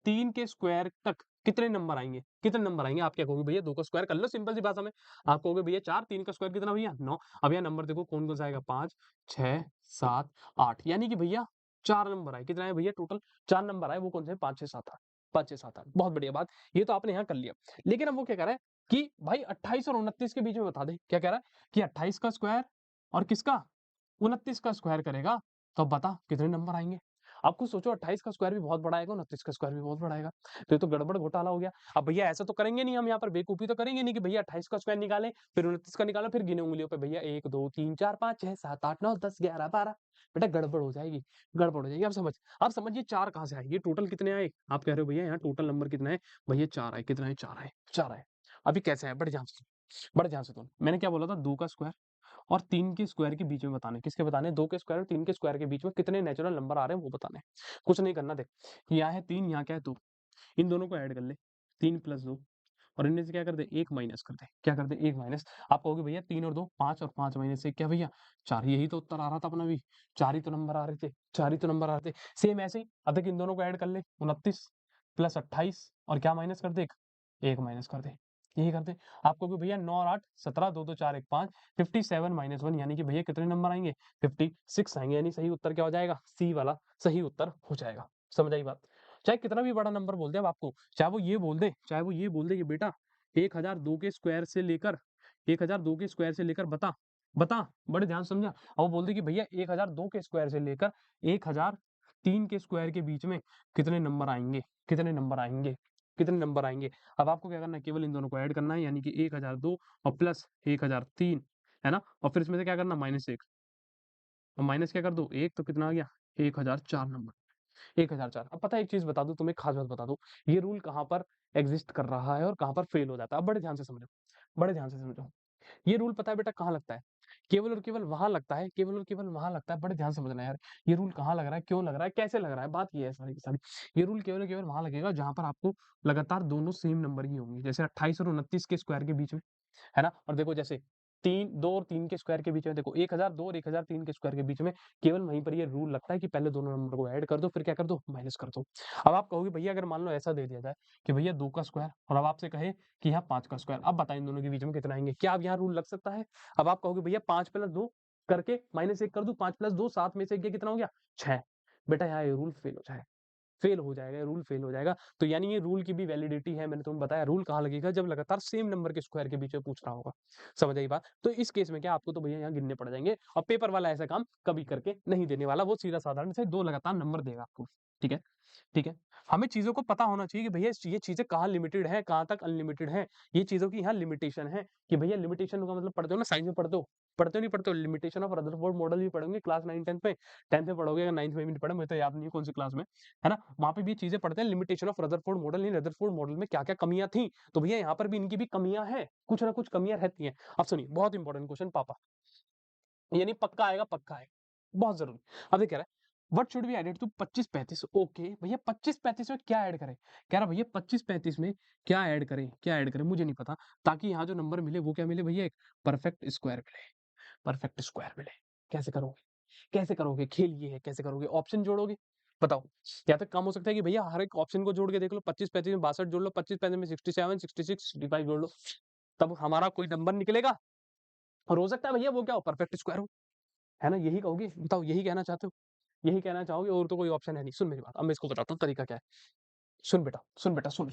3 के स्क्वायर तक कितने नंबर आएँगे? कितने नंबर आएँगे? आप क्या कहोगे भैया 2 का स्क्वायर कर लो सिंपल सी भाषा में। आप कहोगे भैया 4, 3 का स्क्वायर कितना भैया 9। अब यहाँ नंबर देखो कौन-कौन सा आएगा 5, 6, 7, 8 यानी कि भैया 4 नंबर आए। कितना आए भैया टोटल 4 नंबर आए वो कौन से हैं 5, 6, 7, 8 5, 6, 7, 8 बहुत बढ़िया बात। ये तो आपने यहाँ कर लिया। लेकिन अब वो क्या कह रहा है कि भाई 28 और 29 के बीच में बता दे। क्या कह रहा है कि 28 का स्क्वायर और किसका 29 का स्क्वायर करेगा तो अब बता कितने नंबर आएँगे? अब खुद सोचो 28 का स्क्वायर भी बहुत बड़ा आएगा, 29 का स्क्वायर भी बहुत बड़ा आएगा। तो ये तो गड़बड़ घोटाला हो गया। अब भैया ऐसा तो करेंगे नहीं हम यहाँ पर बेवकूफ़ी तो करेंगे नहीं कि भैया 28 का स्क्वायर निकालें, फिर 29 का निकाला, फिर गिने उँगलियों पे भैया 1, 2, 3, 4, 5, 6, 7, 8, 9, 10, 11, 12 बेटा गड़बड़ हो जाएगी, गड़बड़ हो जाएगी। अब समझिए 4 कहाँ से आए? ये टोटल कितने आए? आप कह रहे हो भैया यहाँ टोटल नंबर कितना है? भैया 4 आए। कितना आए? 4 आए, 4 आए। अभी कैसे आए? बड़े ध्यान से सुन। मैंने क्या बोला था 2 का स्क्वायर और 3 के स्क्वायर के बीच में बताने। किसके बताने? 2 के स्क्वायर और 3 के स्क्वायर के बीच में कितने नेचुरल नंबर आ रहे हैं वो बताने। कुछ नहीं करना देख, यहाँ है 3 यहाँ क्या है 2 इन दोनों को ऐड कर ले 3 + 2 और इनमें से क्या कर दे 1 माइनस कर दे। क्या कर दे 1 माइनस आप कहोगे भैया 3 और 2 5 और 5 माइनस 1 क्या भैया 4 यही तो उत्तर आ रहा था अपना भी 4 ही तो नंबर आ रहे थे 4 ही तो नंबर आ रहे थे। सेम ऐसे ही अब देख इन दोनों को ऐड कर ले 29 + 28 और क्या माइनस कर दे 1 माइनस कर दे। यही करते हैं। आप कहोगे भैया 9 और 8 17 2 2 4 1 5 57 - 1 यानी कि भैया कितने नंबर आएँगे 56 आएँगे यानी सही उत्तर क्या हो जाएगा? सी वाला सही उत्तर हो जाएगा। समझ आई बात? चाहे कितना भी बड़ा नंबर बोल दे अब आपको, चाहे वो ये बोल दे कि बेटा 1002 के स्क्वायर से लेकर 1002 के स्क्वायर से लेकर बता, बता, बड़े ध्यान से समझा। और वो बोल दे कि भैया 1002 के स्क्वायर से लेकर 1003 के स्क्वायर के बीच में कितने नंबर आएँगे? कितने नंबर आएँगे? कितने नंबर आएँगे? अब आपको क्या करना है केवल इन दोनों को ऐड करना है यानी कि 1002 और प्लस 1003 है ना? और फिर इसमें से क्या करना -1 और माइनस क्या कर दो 1 तो कितना आ गया 1004 नंबर। 1004 अब पता है एक चीज़ बता दूँ तुम्हें ख़ास बात बता दूँ, ये रूल कहाँ पर एग्ज़िस्ट कर रहा है और कहाँ पर फ़ेल हो जाता है। अब बड़े ध्यान से समझो, बड़े ध्यान से समझो। ये रूल पता है बेटा कहाँ लगता है? केवल और केवल वहाँ लगता है केवल और केवल वहाँ लगता है, बड़े ध्यान से समझना यार। ये रूल कहाँ लग रहा है, क्यों लग रहा है, कैसे लग रहा है? बात ये है सारी की सारी। ये रूल केवल और केवल वहाँ लगेगा जहाँ पर आपको लगातार दोनों सेम नंबर ही होंगे। जैसे 28 और 29 के स्क्वायर के बीच में, है ना? और देखो जैसे 2 और 3 के स्क्वायर के बीच में देखो 1002 और 1003 के स्क्वायर के बीच में केवल वहीं पर ये रूल लगता है कि पहले दोनों नंबर को ऐड कर दो, फिर क्या कर दो? माइनस कर दो। अब आप कहोगे भैया अगर मान लो ऐसा दे दिया जाए कि भैया 2 का स्क्वायर और अब आपसे कहे कि यहाँ 5 का स्क्वायर, अब बताएँ इन दोनों के बीच में कितना आएँगे? क्या अब यहाँ रूल लग सकता है? अब आप कहोगे भैया 5 + 2 करके -1 कर दूँ, 5 + 2 7 में से ये कितना हो गया? 6 बेटा यहाँ ये रूल फेल हो जाएगा, ये रूल फेल हो जाएगा। तो यानी ये रूल की भी वैलिडिटी है, मैंने तुम्हें बताया रूल कहाँ लगेगा जब लगातार सेम नंबर के स्क्वायर के बीच में पूछ रहा होगा। समझ आई बात? तो इस केस में क्या आपको तो भैया यहाँ गिनने पड़ जाएँगे और पेपर वाला ऐसा काम कभी करके नहीं देने वाला, वो सीधा साधारण से 2 लगातार नंबर देगा आपको। ठीक है? ठीक है? हमें चीज़ों को पता होना चाहिए कि भैया ये चीज़ें कहाँ लिमिटेड है, कहाँ तक अनलिमिटेड है। ये चीज़ों की यहाँ लिमिटेशन है कि भैया लिमिटेशन का मतलब पढ़ते हो ना साइंस में पढ़ते हो? पढ़ते हो नहीं पढ़ते हो? लिमिटेशन ऑफ रदरफोर्ड मॉडल भी पढ़ोगे क्लास 9-10 में। 10th में पढ़ोगे या 9th में भी नहीं पढ़ा, मुझे तो याद नहीं है कौन-सी क्लास में, है ना? वहाँ पे भी ये चीज़ें पढ़ते हैं लिमिटेशन ऑफ रदरफोर्ड मॉडल यानी रदरफोर्ड मॉडल में क्या-क्या कमियाँ थी। तो भैया यहाँ पर भी इनकी भी कमियाँ हैं, कुछ ना कुछ कमियाँ रहती हैं। अब सुनिए बहुत इंपॉर्टेंट क्वेश्चन पापा, यानी पक्का आएगा, बहुत ज़रूरी। अब ये कह रहा है what should be added to 25-35 okay भैया 25-35 में क्या ऐड करें? कह रहा भैया 25-35 में क्या ऐड करें? मुझे नहीं पता, ताकि यहाँ जो नंबर मिले वो क्या मिले भैया एक परफेक्ट स्क्वायर मिले, परफेक्ट स्क्वायर मिले। कैसे करोगे? कैसे करोगे? खेल ये है, कैसे करोगे? ऑप्शन जोड़ोगे? बताओ। या तो काम हो सकता है कि भैया हर एक ऑप्शन को जोड़ के देख लो 25-35 में 62 जोड़ लो, 25-35 में 67, 66, 65 जोड़ लो। तब हमारा कोई नंबर निकलेगा और हो सकता है भैया वो क्या हो परफेक्ट स्क्वायर हो। है ना? यही कहोगे? बताओ यही कहना चाहते हो? यही कहना चाहोगे और तो कोई ऑप्शन है नहीं। सुन मेरी बात, अब मैं इसको बताता हूँ तरीका क्या है। सुन बेटा, सुन।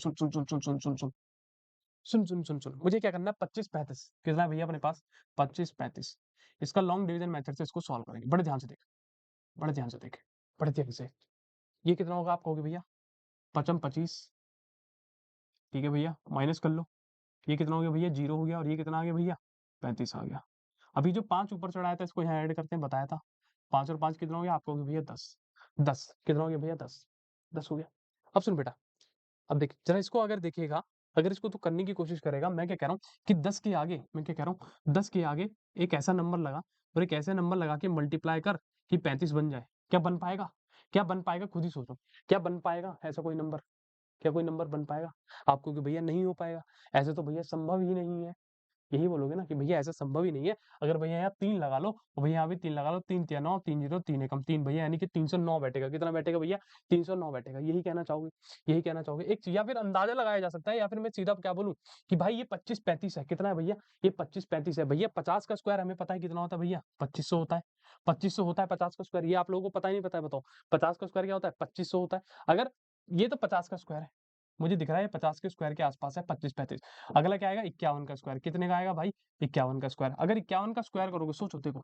मुझे क्या करना है 25-35 कितना है भैया अपने पास 25-35 इसका लॉन्ग डिवीजन मेथड से इसको सॉल्व करेंगे। बड़े ध्यान से देख, बड़े ध्यान से देख, बड़े ध्यान से। ये कितना होगा आप कहोगे भैया? पचम 25 ठीक है भैया, माइनस कर लो। ये कितना हो गया भैया 0 हो गया और ये कितना आ गया भैया 35 आ गया। अभी जो 5 ऊपर चढ़ाया था इसको यहाँ ऐड करते हैं बताया था। 5 और 5 कितना हो गया? आप कहोगे भैया 10। 10 कितना हो गया भैया 10। 10 हो गया। अब सुन बेटा, अब देख जरा इसको अगर देखिएगा, अगर इसको तू करने की कोशिश करेगा, मैं क्या कह रहा हूँ कि 10 के आगे मैं क्या कह रहा हूँ 10 के आगे एक ऐसा नंबर लगा और एक ऐसा नंबर लगा के मल्टीप्लाई कर कि 35 बन जाए। क्या बन पाएगा? क्या बन पाएगा? खुद ही सोचो। क्या बन पाएगा ऐसा कोई नंबर? क्या कोई नंबर बन पाएगा? आप कहोगे भैया नहीं हो पाएगा। ऐसे तो भैया संभव ही नहीं है। यही बोलोगे ना कि भैया ऐसा संभव ही नहीं है। अगर भैया यहाँ 3 लगा लो और भैया यहाँ भी 3 लगा लो, 3 तिया 9, 3 जीरो 3 एकम 3 भैया यानी कि 309 बैठेगा। कितना बैठेगा भैया? 309 बैठेगा। यही कहना चाहोगे? यही कहना चाहोगे? एक या फिर अंदाजा लगाया जा सकता है, या फिर मैं सीधा क्या बोलूँ कि भाई ये 25-35 है। कितना है भैया? ये 25-35 है। भैया 50 का स्क्वायर हमें पता है कितना होता है भैया? 2500 होता है। 2500 होता है 50 का स्क्वायर। ये आप लोगों को पता ही नहीं पता है, बताओ? 50 का स्क्वायर क्या होता है? 2500 होता है। अगर ये तो 50 का स्क्वायर है, मुझे दिख रहा है 50 के स्क्वायर के आसपास है 25-35। अगला क्या आएगा? 51 का स्क्वायर। कितने का आएगा भाई? 51 का स्क्वायर। अगर 51 का स्क्वायर करोगे, सोचो देखो,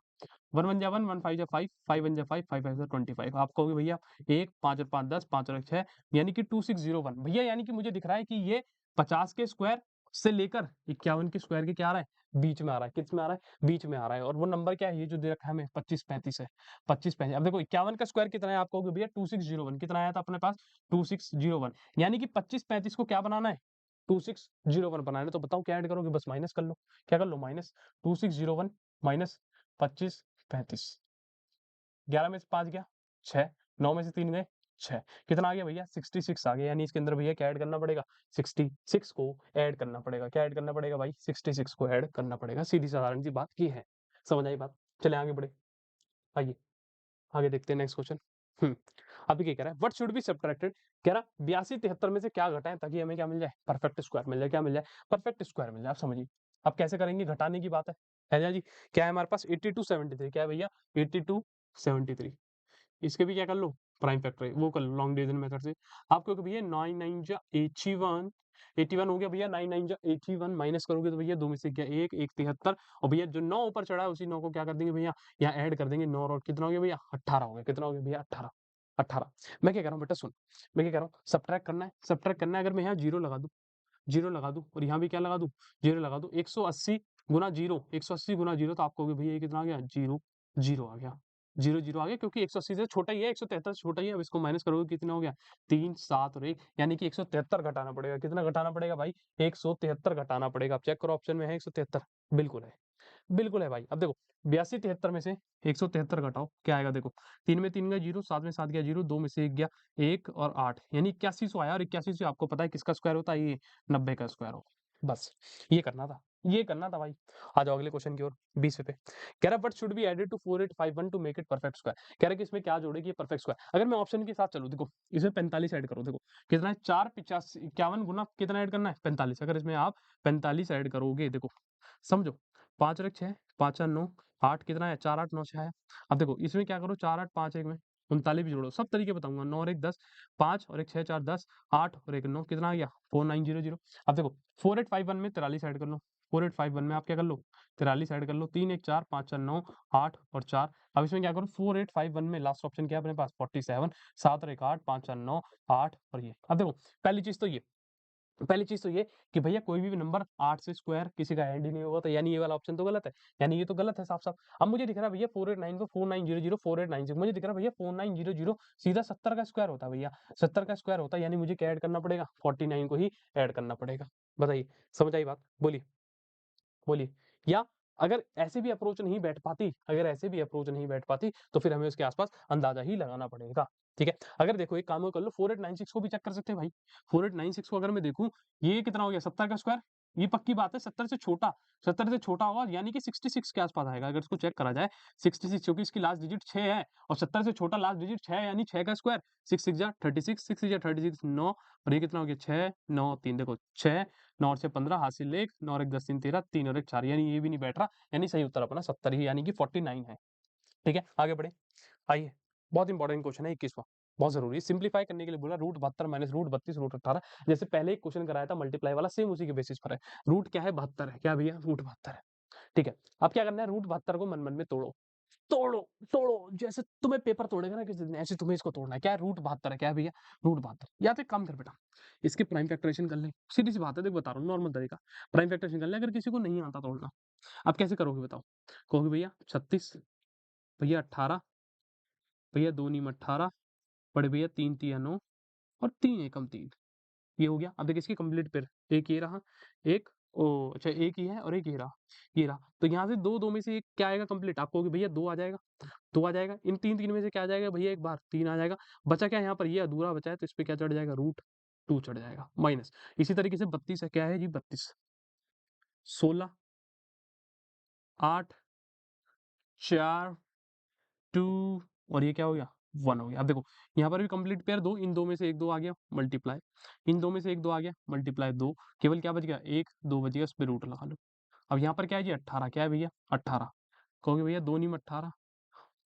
1 1 जा 1, 1 5 जा 5, 5 1 जा 5, 5 5 जा 25। आप कहोगे भैया 1 5 और 5 10, 5 और 1 6, यानी कि 2601 भैया, यानी कि मुझे दिख रहा है कि ये 50 के स्क्वायर से लेकर 51 के स्क्वायर के क्या आ रहा है? बीच में आ रहा है। किस में आ रहा है? बीच में आ रहा है। और वो नंबर क्या है? ये जो दे रखा है हमें 25-35 है। 25-35। अब देखो 51 का स्क्वायर कितना है? आप कहोगे भैया 2601। कितना आया था अपने पास? 2601। यानी कि 25-35 को क्या बनाना है? 2601 बनाना है। तो बताओ क्या ऐड करोगे? बस माइनस कर लो। क्या कर लो? Minus 2601 minus 25-35। 11 में से 5 गया 6, 9 में से 3 गए 6। कितना आ गया भैया? 66 आ गया। यानी इसके अंदर भैया क्या ऐड करना पड़ेगा? 66 को ऐड करना पड़ेगा। क्या ऐड करना पड़ेगा भाई? 66 को ऐड करना पड़ेगा। सीधी साधारण सी बात ये है। समझ आई बात? चले आगे बढ़े। आइए आगे देखते हैं नेक्स्ट क्वेश्चन। हम्म अभी क्या कह रहा है? What should be subtracted? कह रहा 82-73 में से क्या घटाएं ताकि हमें क्या मिल जाए? परफेक्ट स्क्वायर मिल जाए। क्या मिल जाए? परफेक्ट स्क्वायर मिल जाए। आप समझिए अब कैसे करेंगे? घटाने की बात है ना जी? क्या है हमारे पास? 82-73। क्या है भैया? 82-73। इसके भी क्या कर लो? प्राइम फैक्टर वो कर लो लॉन्ग डिवीजन मेथड से। आप कहोगे भैया 9 9 जा 81, 81 हो गया भैया। 9 9 जा 81 माइनस करोगे तो भैया 2 में से क्या? 1 1 73। और भैया जो 9 ऊपर चढ़ा है उसी 9 को क्या कर देंगे भैया? यहाँ ऐड कर देंगे 9 और कितना हो गया भैया? 18 हो गया। कितना हो गया भैया? 18। 18। मैं क्या कह रहा हूँ बेटा सुन, मैं क्या कह रहा हूँ? सब्ट्रैक्ट करना है, सब्ट्रैक्ट करना है। अगर मैं यहाँ जीरो लगा दूं, जीरो लगा दूं और यहाँ भी क्या लगा दूं? जीरो लगा दूं। 180 गुना जीरो, 180 गुना जीरो, तो आप कहोगे भैया ये कितना आ गया? जीरो जीरो आ गया। जीरो जीरो आ गया क्योंकि 180 से छोटा ही है, 173 से छोटा ही है। अब इसको माइनस करोगे कितना हो गया? 3 7 और 1, यानी कि 173 घटाना पड़ेगा। कितना घटाना पड़ेगा भाई? 173 घटाना पड़ेगा। आप चेक करो ऑप्शन में है 173? बिल्कुल है, बिल्कुल है भाई। अब देखो 82-73 में से 173 घटाओ, क्या आएगा? देखो 3 में 3 गया जीरो, 7 में 7 गया जीरो, 2 में से 1 गया 1 और 8, यानी 8100 आया। और 8100 आपको पता है किसका स्क्वायर होता है? ये 90 का स्क्वायर हो। बस ये करना था, ये करना था भाई। आ जाओ अगले क्वेश्चन की ओर, 20वें पे। कह रहा what should be added to 4851 to make it perfect square? कह रहा है कि इसमें क्या जोड़े कि ये परफेक्ट स्क्वायर? अगर मैं ऑप्शन के साथ चलूं, देखो इसमें 45 ऐड करो। देखो कितना है? 4 85 51 गुना कितना ऐड करना है? 45। अगर इसमें आप 45 ऐड करोगे, देखो समझो, 5 और 1 6, 5 और 9 8, कितना है? 4 8 9 6 आया। अब देखो इसमें क्या करो? 4 8 5 1 में 39 भी जोड़ो, सब तरीके बताऊंगा। 9 और 1 10, 5 और 1 6 4 10, 8 और 1 9, कितना आ गया? 4900। अब देखो 4851 में 43 ऐड कर लो। 4851 में आप क्या कर लो? 43 ऐड कर लो। 3 1 4 5 4 9 8 और 4। अब इसमें क्या करो? 4851 में लास्ट ऑप्शन क्या है अपने पास? 47। 7 और 1 8, 5 4 9 8 और ये। अब देखो पहली चीज तो ये, पहली चीज तो ये कि भैया कोई भी नंबर 8 से स्क्वायर किसी का ऐड ही नहीं होगा, तो यानी ये वाला ऑप्शन तो गलत है। यानी ये तो गलत है साफ साफ। अब मुझे दिख रहा है भैया 489 को 4900 4896, मुझे दिख रहा है भैया 4900 सीधा 70 का स्क्वायर होता है भैया। 70 का स्क्वायर होता है, यानी मुझे क्या ऐड करना पड़ेगा? 49 को ही ऐड करना पड़ेगा। बताइए समझ आई बात? बोलिए बोलिए। या अगर ऐसे भी अप्रोच नहीं बैठ पाती, अगर ऐसे भी अप्रोच नहीं बैठ पाती, तो फिर हमें उसके आसपास अंदाजा ही लगाना पड़ेगा। ठीक है? अगर देखो एक काम और कर लो, 4896 को भी चेक कर सकते हैं भाई। 4896 को अगर मैं देखूं, ये कितना हो गया? 70 का स्क्वायर। ये पक्की बात है 70 से छोटा, 70 से छोटा होगा, यानी कि 66 के आसपास आएगा। अगर इसको चेक करा जाए 66, क्योंकि इसकी लास्ट डिजिट 6 है और 70 से छोटा लास्ट डिजिट 6 है, यानी 6 का स्क्वायर। 6 6 जा 36, 6 6 जा 36 9, और ये कितना हो गया? 6 9 3, देखो 6 9 और 6 15, हासिल 1, 9 और 1 10 3 13, 3 और 1 4, यानी ये भी नहीं बैठ रहा। यानी सही उत्तर अपना 70 ही, यानी कि 49 है। ठीक है? आगे बढ़े। आइए, बहुत इंपॉर्टेंट क्वेश्चन है 21वां, बहुत जरूरी है। सिंप्लीफाई करने के लिए बोला, रूट 72 माइनस रूट 32 रूट 18। जैसे पहले एक क्वेश्चन कराया था मल्टीप्लाई वाला, सेम उसी के बेसिस पर है। रूट क्या है? 72 है। क्या भैया? रूट 72 है। ठीक है? अब क्या करना है? रूट 72 को मन मन में तोड़ो, तोड़ो तोड़ो, जैसे तुम्हें पेपर तोड़ेगा ना किसी दिन, ऐसे तुम्हें इसको तोड़ना है। क्या है? रूट 72 है। क्या है भैया? रूट 72। या तो एक काम कर बेटा, इसके प्राइम फैक्टराइजेशन कर ले। सीधी सी बात है, देख बता रहा हूँ नॉर्मल तरीका। प्राइम फैक्टराइजेशन कर ले, अगर किसी को नहीं आता तोड़ना। अब कैसे करोगे बताओ? कहोगे भैया 36, भैया 18, भैया 2 नीम 18, बड़े भैया 3 तिया 9 और 3 एकम 3। ये हो गया। अब देखिए इसकी कंप्लीट पेयर, एक ये रहा, एक ओ अच्छा एक ही है और एक ये रहा, ये रहा। तो यहाँ से दो दो में से एक क्या आएगा कंप्लीट? आप कहोगे भैया 2 आ जाएगा, 2 आ जाएगा। इन 3 3 में से क्या आ जाएगा भैया? एक बार 3 आ जाएगा। बचा क्या यहाँ पर? ये अधूरा बचा है, तो इस पे क्या चढ़ जाएगा? रूट 2 चढ़ जाएगा माइनस। इसी तरीके से 32 है। क्या है जी? 32 16 8 4 2 और ये क्या हो गया 1 हो गया। अब देखो यहाँ पर भी कंप्लीट पेयर दो, इन दो में से एक 2 आ गया मल्टीप्लाई, इन दो में से एक 2 आ गया मल्टीप्लाई 2, केवल क्या बच गया 1 2 बच गया, उस पे रूट लगा लो। अब यहाँ पर क्या है जी 18, क्या है भैया 18, कहोगे भैया 2 नीम 18,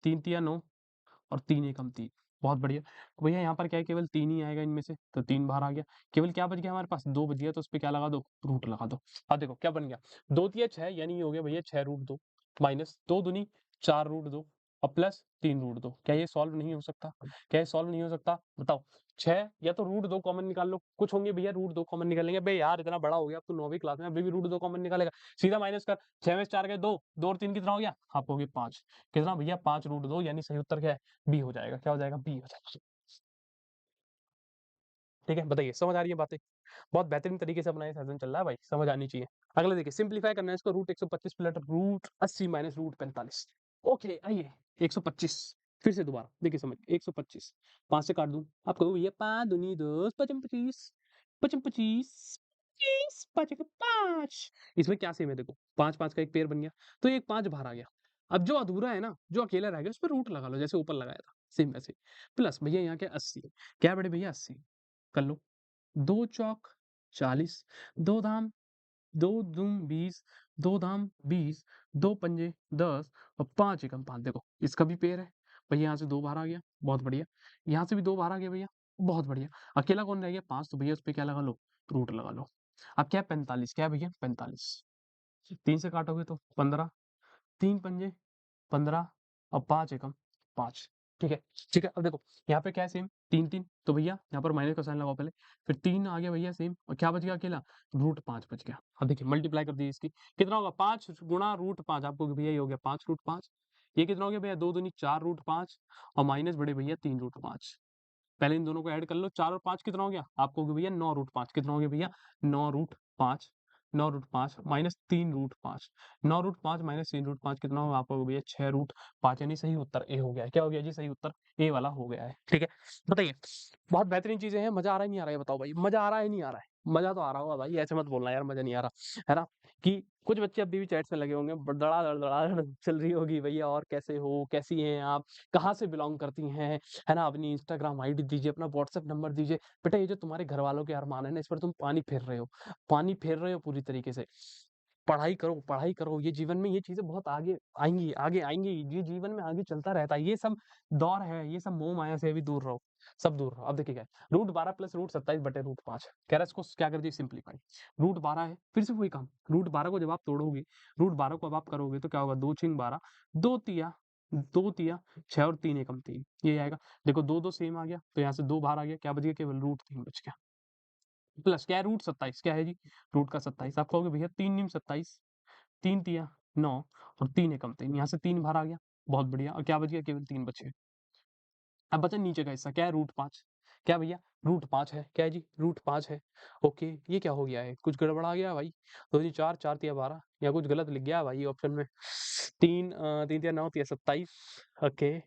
3 तिया 9 और 3 एकम 3, बहुत बढ़िया। तो भैया यहाँ पर क्या है केवल 3 ही आएगा इनमें से, तो 3 बाहर आ गया, केवल क्या बच गया हमारे पास 2 बच गया, तो उस पे क्या लगा दो रूट लगा दो। अब देखो क्या बन गया 2 तिया 6 यानी ये हो गया भैया 6 रूट 2 माइनस 2 दूनी 4 रूट 2 और प्लस 3 रूट 2। क्या ये सॉल्व नहीं हो सकता? क्या ये सॉल्व नहीं हो सकता बताओ? 6 या तो रूट 2 कॉमन निकाल लो, कुछ होंगे भैया रूट 2 कॉमन निकालेंगे, बे यार इतना बड़ा हो गया अब तो 9वीं क्लास में, अभी भी रूट 2 कॉमन निकालेगा, सीधा माइनस कर, 6 में से 4 गए 2, 2 और 3 कितना हो गया आप हो गए 5, कितना भैया 5 रूट 2 यानी सही उत्तर क्या है बी हो जाएगा। क्या हो जाएगा? बी हो जाएगा। ठीक है, बताइए समझ आ रही है बातें? बहुत बेहतरीन तरीके से अपना ये सेशन चल रहा है भाई, समझ आनी चाहिए। अगला देखिए सिंपलीफाई करना है इसको, root 125 plus root 80 minus root 45। Okay आइए 125 फिर से दोबारा देखिए समझ 125 5 से काट दूं, आप कहोगे ये 5 दूनी 10 पचम 25 पचम 25 25 5 का 5, इसमें क्या सेम है देखो 5 5 का एक पेयर बन गया, तो एक 5 बाहर आ गया। अब जो अधूरा है ना, जो अकेला रह गया उस पर रूट लगा लो जैसे ऊपर लगाया था, सेम वैसे। प्लस भैया यहाँ क्या 80, क्या बड़े भैया 80 कर लो, 2 चौक 40, 2 धाम 2 दूम 20, 2 धाम 20, 2 पंजे 10 और 5 एकम 5, देखो इसका भी पेयर है भैया, यहाँ से 2 बाहर आ गया बहुत बढ़िया, यहाँ से भी 2 बाहर आ गया भैया बहुत बढ़िया, अकेला कौन रह गया 5, तो भैया उस पे क्या लगा लो रूट लगा लो। अब क्या है 45, क्या है भैया 45, 3 से काटोगे तो 15, 3 पंजे 15 और 5 एकम 5। ठीक है, ठीक है। अब देखो यहाँ पे क्या है सेम 3 3, तो भैया यहाँ पर माइनस का साइन लगाओ पहले, फिर 3 आ गया भैया सेम, और क्या बच गया अकेला रूट 5 बच गया। अब देखिए मल्टीप्लाई कर दीजिए इसकी, कितना होगा 5 गुणा रूट 5, आपको भैया ये हो गया 5 रूट 5, ये कितना हो गया भैया 2 दूनी 4 रूट 5 और माइनस बड़े भैया 3 रूट 5। पहले इन दोनों को ऐड कर लो, 4 और 5 कितना हो गया आपको भैया 9 रूट 5, कितना हो गया भैया 9 root 5, 9 root 5 minus 3 root 5, 9 root 5 minus 3 root 5 कितना होगा आपको भैया 6 रूट 5, यानी सही उत्तर ए हो गया है। क्या हो गया जी? सही उत्तर ए वाला हो गया है। ठीक है, बताइए बहुत बेहतरीन चीजें हैं, मजा आ रहा है नहीं आ रहा है बताओ भाई, मजा आ रहा है नहीं आ रहा है? मजा तो आ रहा होगा भाई, ऐसे मत बोलना यार मजा नहीं आ रहा है ना, कि कुछ बच्चे अभी भी चैट्स में लगे होंगे, धड़ा चल रही होगी भैया, और कैसे हो कैसी हैं आप, कहाँ से बिलोंग करती हैं, है ना, अपनी इंस्टाग्राम आईडी दीजिए, अपना व्हाट्सएप नंबर दीजिए। बेटा ये जो तुम्हारे घर वालों के अरमान है ना, इस पर तुम पानी फेर रहे हो, पानी फेर रहे हो पूरी तरीके से। पढ़ाई करो, ये जीवन में ये चीजें बहुत आगे आएंगी, ये जीवन में आगे चलता रहता है, ये सब दौर है, ये सब मोह माया से भी दूर रहो, सब दूर रहो। अब देखिए क्या है, रूट 12 प्लस रूट 27 बटे रूट 5, कह रहा है इसको क्या कर दिए सिंप्लीफाई, रूट 12 है, फिर से वही काम, रूट 12 को जब आप तोड़ोगे, रूट 12 को अब आप करोगे तो क्या होगा 2 छिंग 12, 2 तिया 6 और 3 एकम 3, ये आएगा। देखो 2 2 सेम आ गया, तो यहाँ से 2 बाहर आ गया, क्या बच गया केवल रूट 3 बच गया, प्लस क्या है रूट 27, क्या है जी रूट का 27, आप कहोगे भैया 3 निम 27, 3 तिया 9 और 3 एकम 3, यहाँ से 3 बाहर आ गया बहुत बढ़िया, और क्या बच गया केवल 3 बचे। अब बचा नीचे का हिस्सा, क्या है रूट 5, क्या भैया रूट 5 है, क्या है जी रूट 5 है। ओके, ये क्या हो गया है, कुछ गड़बड़ा गया भाई, 2 जी 4 4 तिया 12, या कुछ गलत लिख गया भाई ऑप्शन में, 3 तिया 9 तिया 27। ओके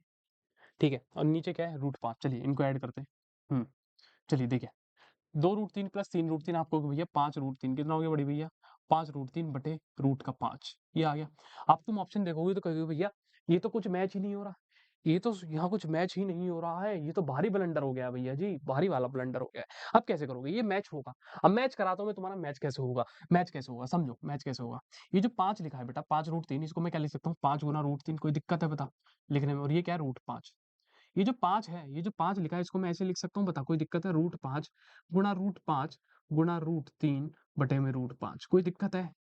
ठीक है, और नीचे क्या है रूट 5, चलिए इनको ऐड करते हैं। चलिए देखिए 2 रूट 3 प्लस 3 रूट 3, आपको भैया 5 रूट 3, कितना हो गया बड़ी भैया 5 रूट 3 बटे रूट का 5, ये आ गया। अब तुम ऑप्शन देखोगे तो कहोगे भैया ये तो कुछ मैच ही नहीं हो रहा, ये तो यहाँ कुछ मैच ही नहीं हो रहा है, ये तो भारी ब्लंडर हो गया भैया जी, भारी वाला ब्लंडर हो गया है। अब कैसे करोगे, ये मैच होगा, अब मैच कराता हूँ मैं तुम्हारा, मैच कैसे होगा, मैच कैसे होगा समझो, मैच कैसे होगा। ये जो 5 लिखा है बेटा 5 रूट 3, इसको मैं क्या लिख सकता हूँ 5 गुना रूट 3, कोई दिक्कत है बता लिखने में, और ये क्या है रूट 5, ये जो 5 है, ये जो 5 लिखा है इसको मैं ऐसे लिख सकता हूँ, बता कोई दिक्कत है, रूट 5 गुणा रूट 3 बटे में रूट 5, कोई दिक्कत है?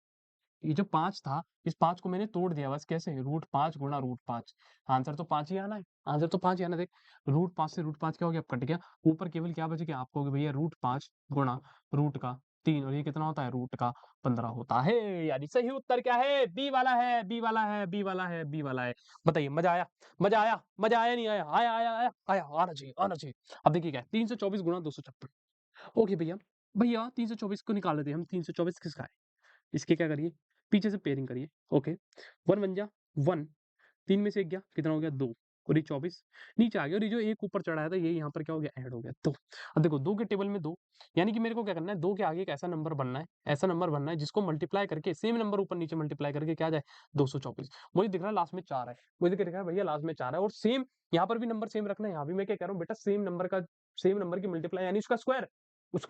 ये जो 5 था, इस 5 को मैंने तोड़ दिया बस, कैसे रूट 5 गुणा रूट 5, आंसर तो 5 ही आना है, आंसर तो 5 ही आना है। देख रूट 5 से रूट 5 क्या हो गया, अब कट गया, ऊपर केवल क्या बच गया आपको हो गया भैया रूट 5 गुणा रूट का 3, और ये कितना होता है रूट का 15 होता है, यानी सही उत्तर क्या है बी वाला है, बी वाला है, बी वाला है, बी वाला है। बताइए मजा आया, मजा आया, मजा आया नहीं आया, आया आया आया आया, आना चाहिए आना चाहिए। अब देखिए क्या है 324 गुणा 256। ओके भैया, भैया 324 को निकाल लेते हैं हम, 324 किसका है, इसके क्या करिए पीछे से पेयरिंग करिए। ओके 1 1 जा 1, 3 में से 1 गया कितना हो गया 2, और ये 24 नीचे आ गया और ये जो 1 ऊपर चढ़ाया था ये यहाँ पर क्या हो गया ऐड हो गया। तो अब देखो 2 के टेबल में 2 यानी कि मेरे को क्या करना है 2 के आगे एक ऐसा नंबर बनना है, ऐसा नंबर बनना है जिसको मल्टीप्लाई करके सेम नंबर ऊपर-नीचे मल्टीप्लाई करके क्या आ जाए 224। मुझे दिख रहा है लास्ट में 4 है। मुझे दिख रहा है भैया लास्ट में 4 है और सेम यहाँ पर भी नंबर सेम रखना है। यहाँ भी मैं क्या कह रहा हूँ बेटा सेम नंबर की मल्टीप्लाई यानी उसका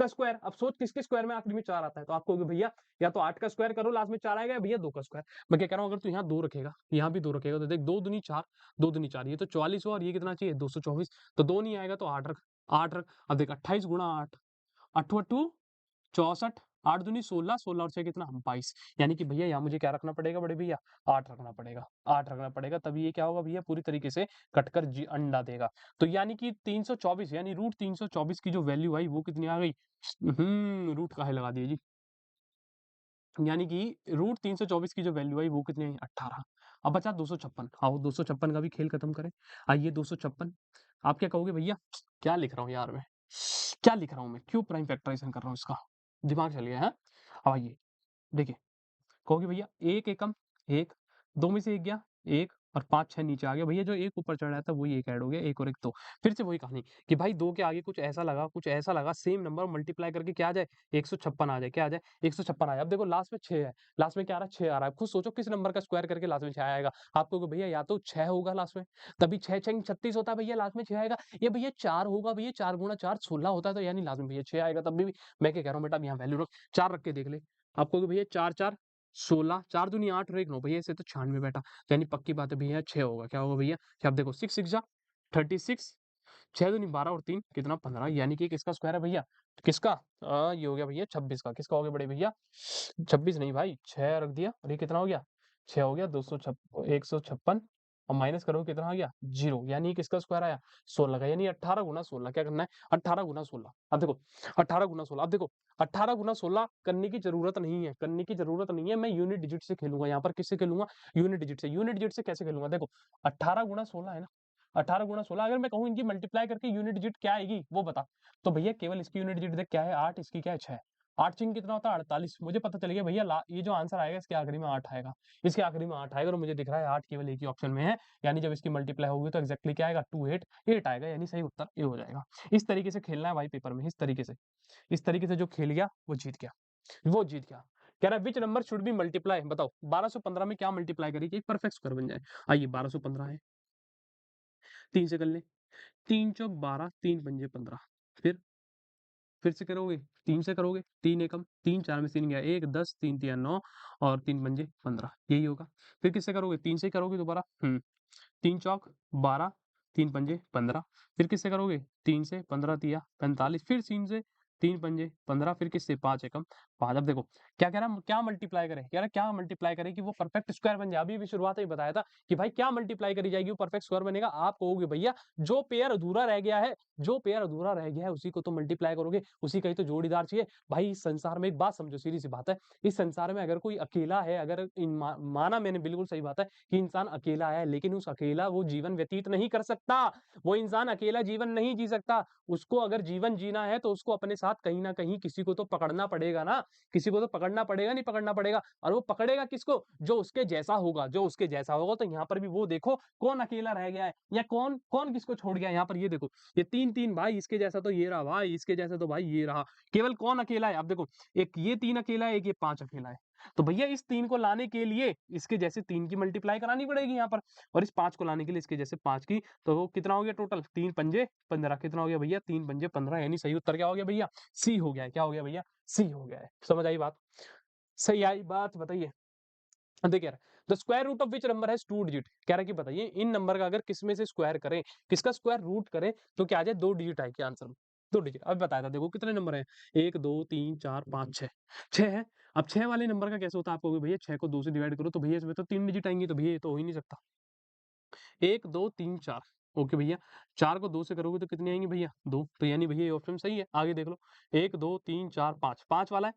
स्क्वायर। अब सोच किसके स्क्वायर में आखिरी में 4 आता है तो आप कहोगे भैया या तो 8 का स्क्वायर करो लास्ट में 4 आएगा या भैया 2 का स्क्वायर। मैं क्या कह रहा हूँ अगर तू यहाँ 2 रखेगा, यहाँ भी 2 रखेगा तो देख 2 दूनी 4, 2 दूनी 4 ये तो 44 हुआ और ये कितना चाहिए 224 तो 2 नहीं आएगा तो 8 रख, 8 रख। अब देख 28 गुणा 8, 8 अट्ठू 64, 8 दूनी 16, 16 और 6 कितना 22 यानी कि भैया यहाँ मुझे क्या रखना पड़ेगा बड़े भैया 8 रखना पड़ेगा, 8 रखना पड़ेगा तभी ये क्या होगा भैया पूरी तरीके से कटकर जी अंडा देगा। तो यानी कि 324 यानी रूट 324 की जो वैल्यू आई वो कितनी आ गई रूट काहे लगा दिए जी यानी कि रूट 324 की जो वैल्यू आई वो कितनी आई 18। अब बचा 256 आओ 256 का भी खेल खत्म करें। आइए 256 आप क्या कहोगे भैया क्या लिख रहा हूँ यार मैं क्या लिख रहा हूँ मैं क्यों प्राइम फैक्टराइजेशन कर रहा हूँ इसका दिमाग चल गया है। अब आइए देखिए कहोगे भैया 1 एकम 1 2 में से 1 गया 1 और 5 6 नीचे आ गया भैया जो 1 ऊपर चढ़ रहा था वही 1 ऐड हो गया 1 और 1 2 फिर से वही कहानी कि भाई 2 के आगे कुछ ऐसा लगा सेम नंबर मल्टीप्लाई करके क्या आ जाए 156 आ जाए क्या आ जाए 156 आ जाए। अब देखो लास्ट में 6 है लास्ट में क्या आ रहा है 6 आ रहा है खुद सोचो किस नंबर का स्क्वायर करके लास्ट में 6 आएगा। आप कहोगे भैया या तो 6 होगा लास्ट में तभी 6 6 36 होता है भैया लास्ट में 6 आएगा ये भैया 4 होगा भैया 4 गुणा 4 16 होता है तो यानी लास्ट में भैया 6 आएगा तब भी मैं क्या कह रहा हूँ बेटा अब यहाँ वैल्यू रख 4 रख के देख ले। आप कहोगे भैया 4 4 16 4 दूनी 8 और 1 9 भैया इसे तो 96 बेटा यानी पक्की बात है भैया 6 होगा क्या होगा भैया कि अब देखो 6 6 जा 36 6 दूनी 12 और 3 कितना 15 यानी कि किसका स्क्वायर है भैया किसका ये हो गया भैया 26 का किसका हो गया बड़े भैया 26 नहीं भाई 6 रख दिया और ये कितना हो गया 6 हो गया 156 और माइनस करो कितना आ गया 0 यानी किसका स्क्वायर आया 16 का यानी 18 गुना 16 क्या करना है 18 गुना 16। अब देखो 18 गुना 16 अब देखो 18 गुना 16 करने की जरूरत नहीं है मैं यूनिट डिजिट से खेलूंगा यहाँ पर किससे खेलूंगा यूनिट डिजिट से कैसे खेलूंगा देखो 18 गुना 16 है ना 18 गुना 16 अगर मैं कहूँ इनकी मल्टीप्लाई करके यूनिट डिजिट क्या आएगी वो बता तो भैया केवल इसकी यूनिट डिजिट देख क्या है 8 इसकी क्या है 6 8 चिंग कितना होता है 48 मुझे पता चल गया भैया ये जो आंसर आएगा इसके आखिरी में 8 आएगा इसके आखिरी में 8 आएगा और मुझे दिख रहा है 8 केवल एक ही ऑप्शन में है यानी जब इसकी मल्टीप्लाई होगी तो एक्जैक्टली क्या आएगा 28 आएगा यानी सही उत्तर ए हो जाएगा। इस तरीके से खेलना है भाई पेपर में इस तरीके से जो खेल गया वो जीत गया। कह रहा है which number should be multiply बताओ 1215 में क्या मल्टीप्लाई करेगी एक परफेक्ट स्क्वायर बन जाए। आइए 1215 है 3 से कर ले 3 चौक 12 3 पंजे 15 फिर से करोगे 3 से करोगे 3 एकम 3 4 में से 3 गया 1 10 3 तिया 9 और 3 पंजे 15 यही होगा। फिर किससे करोगे 3 से ही करोगे दोबारा 3 चौक 12 3 पंजे 15 फिर किससे करोगे 3 से 15 तिया 45 फिर 3 से 3 पंजे 15 फिर किससे 5 एकम 5। अब देखो क्या कह रहा है क्या मल्टीप्लाई करें कह रहा है क्या मल्टीप्लाई करें कि वो परफेक्ट स्क्वायर बन जाए। अभी भी शुरुआत में बताया था कि भाई क्या मल्टीप्लाई करी जाएगी वो परफेक्ट स्क्वायर बनेगा। आप कहोगे भैया जो पेयर अधूरा रह गया है उसी को तो मल्टीप्लाई करोगे उसी का ही तो जोड़ीदार चाहिए। भाई इस संसार में एक बात समझो सीधी सी बात है इस संसार में अगर कोई अकेला है अगर माना मैंने बिल्कुल सही बात है कि इंसान अकेला है लेकिन उस अकेला वो जीवन व्यतीत नहीं कर सकता। वो इंसान अकेला जीवन नहीं जी सकता। उसको अगर जीवन जीना है तो उसको अपने साथ कहीं ना कहीं किसी को तो पकड़ना पड़ेगा ना किसी को तो पकड़ना पड़ेगा नहीं पकड़ना पड़ेगा और वो पकड़ेगा किसको जो उसके जैसा होगा। तो यहाँ पर भी वो देखो कौन अकेला रह गया है या कौन कौन किसको छोड़ गया है। यहाँ पर ये देखो ये 3 भाई इसके जैसा तो ये रहा भाई इसके जैसा तो भाई ये रहा केवल कौन अकेला है। अब देखो एक ये 3 अकेला है एक ये 5 अकेला है तो भैया इस 3 को लाने के लिए इसके जैसे 3 की मल्टीप्लाई करानी पड़ेगी यहाँ पर और इस 5 को लाने के लिए इसके जैसे 5 की तो वो कितना हो गया टोटल 3 पंजे 15 कितना हो गया भैया 3 पंजे 15 यानी सही उत्तर क्या हो गया भैया सी हो गया है। क्या हो गया भैया सी हो गया है। समझ आई बात सही आई बात बताइए। देखिए the square root of which number है 2 डिजिट कह रहा है कि बताइए इन नंबर का अगर किसमें से स्क्वायर करें किसका स्क्वायर रूट करें तो क्या आ जाए 2 डिजिट आए क्या आंसर में 2 डिजिट। अब बताया था देखो कितने नंबर है 1 2 3 4 5 6 6 है। अब 6 वाले नंबर का कैसे होता है आपको भैया 6 को 2 से डिवाइड करो तो भैया इसमें तो 3 डिजिट आएंगी तो भैया ये तो हो ही नहीं सकता 1 2 3 4 ओके भैया 4 को 2 से करोगे तो कितनी आएंगी भैया 2 तो यानी भैया ये ऑप्शन सही है। आगे देख लो 1 2 3 4 5 5 वाला है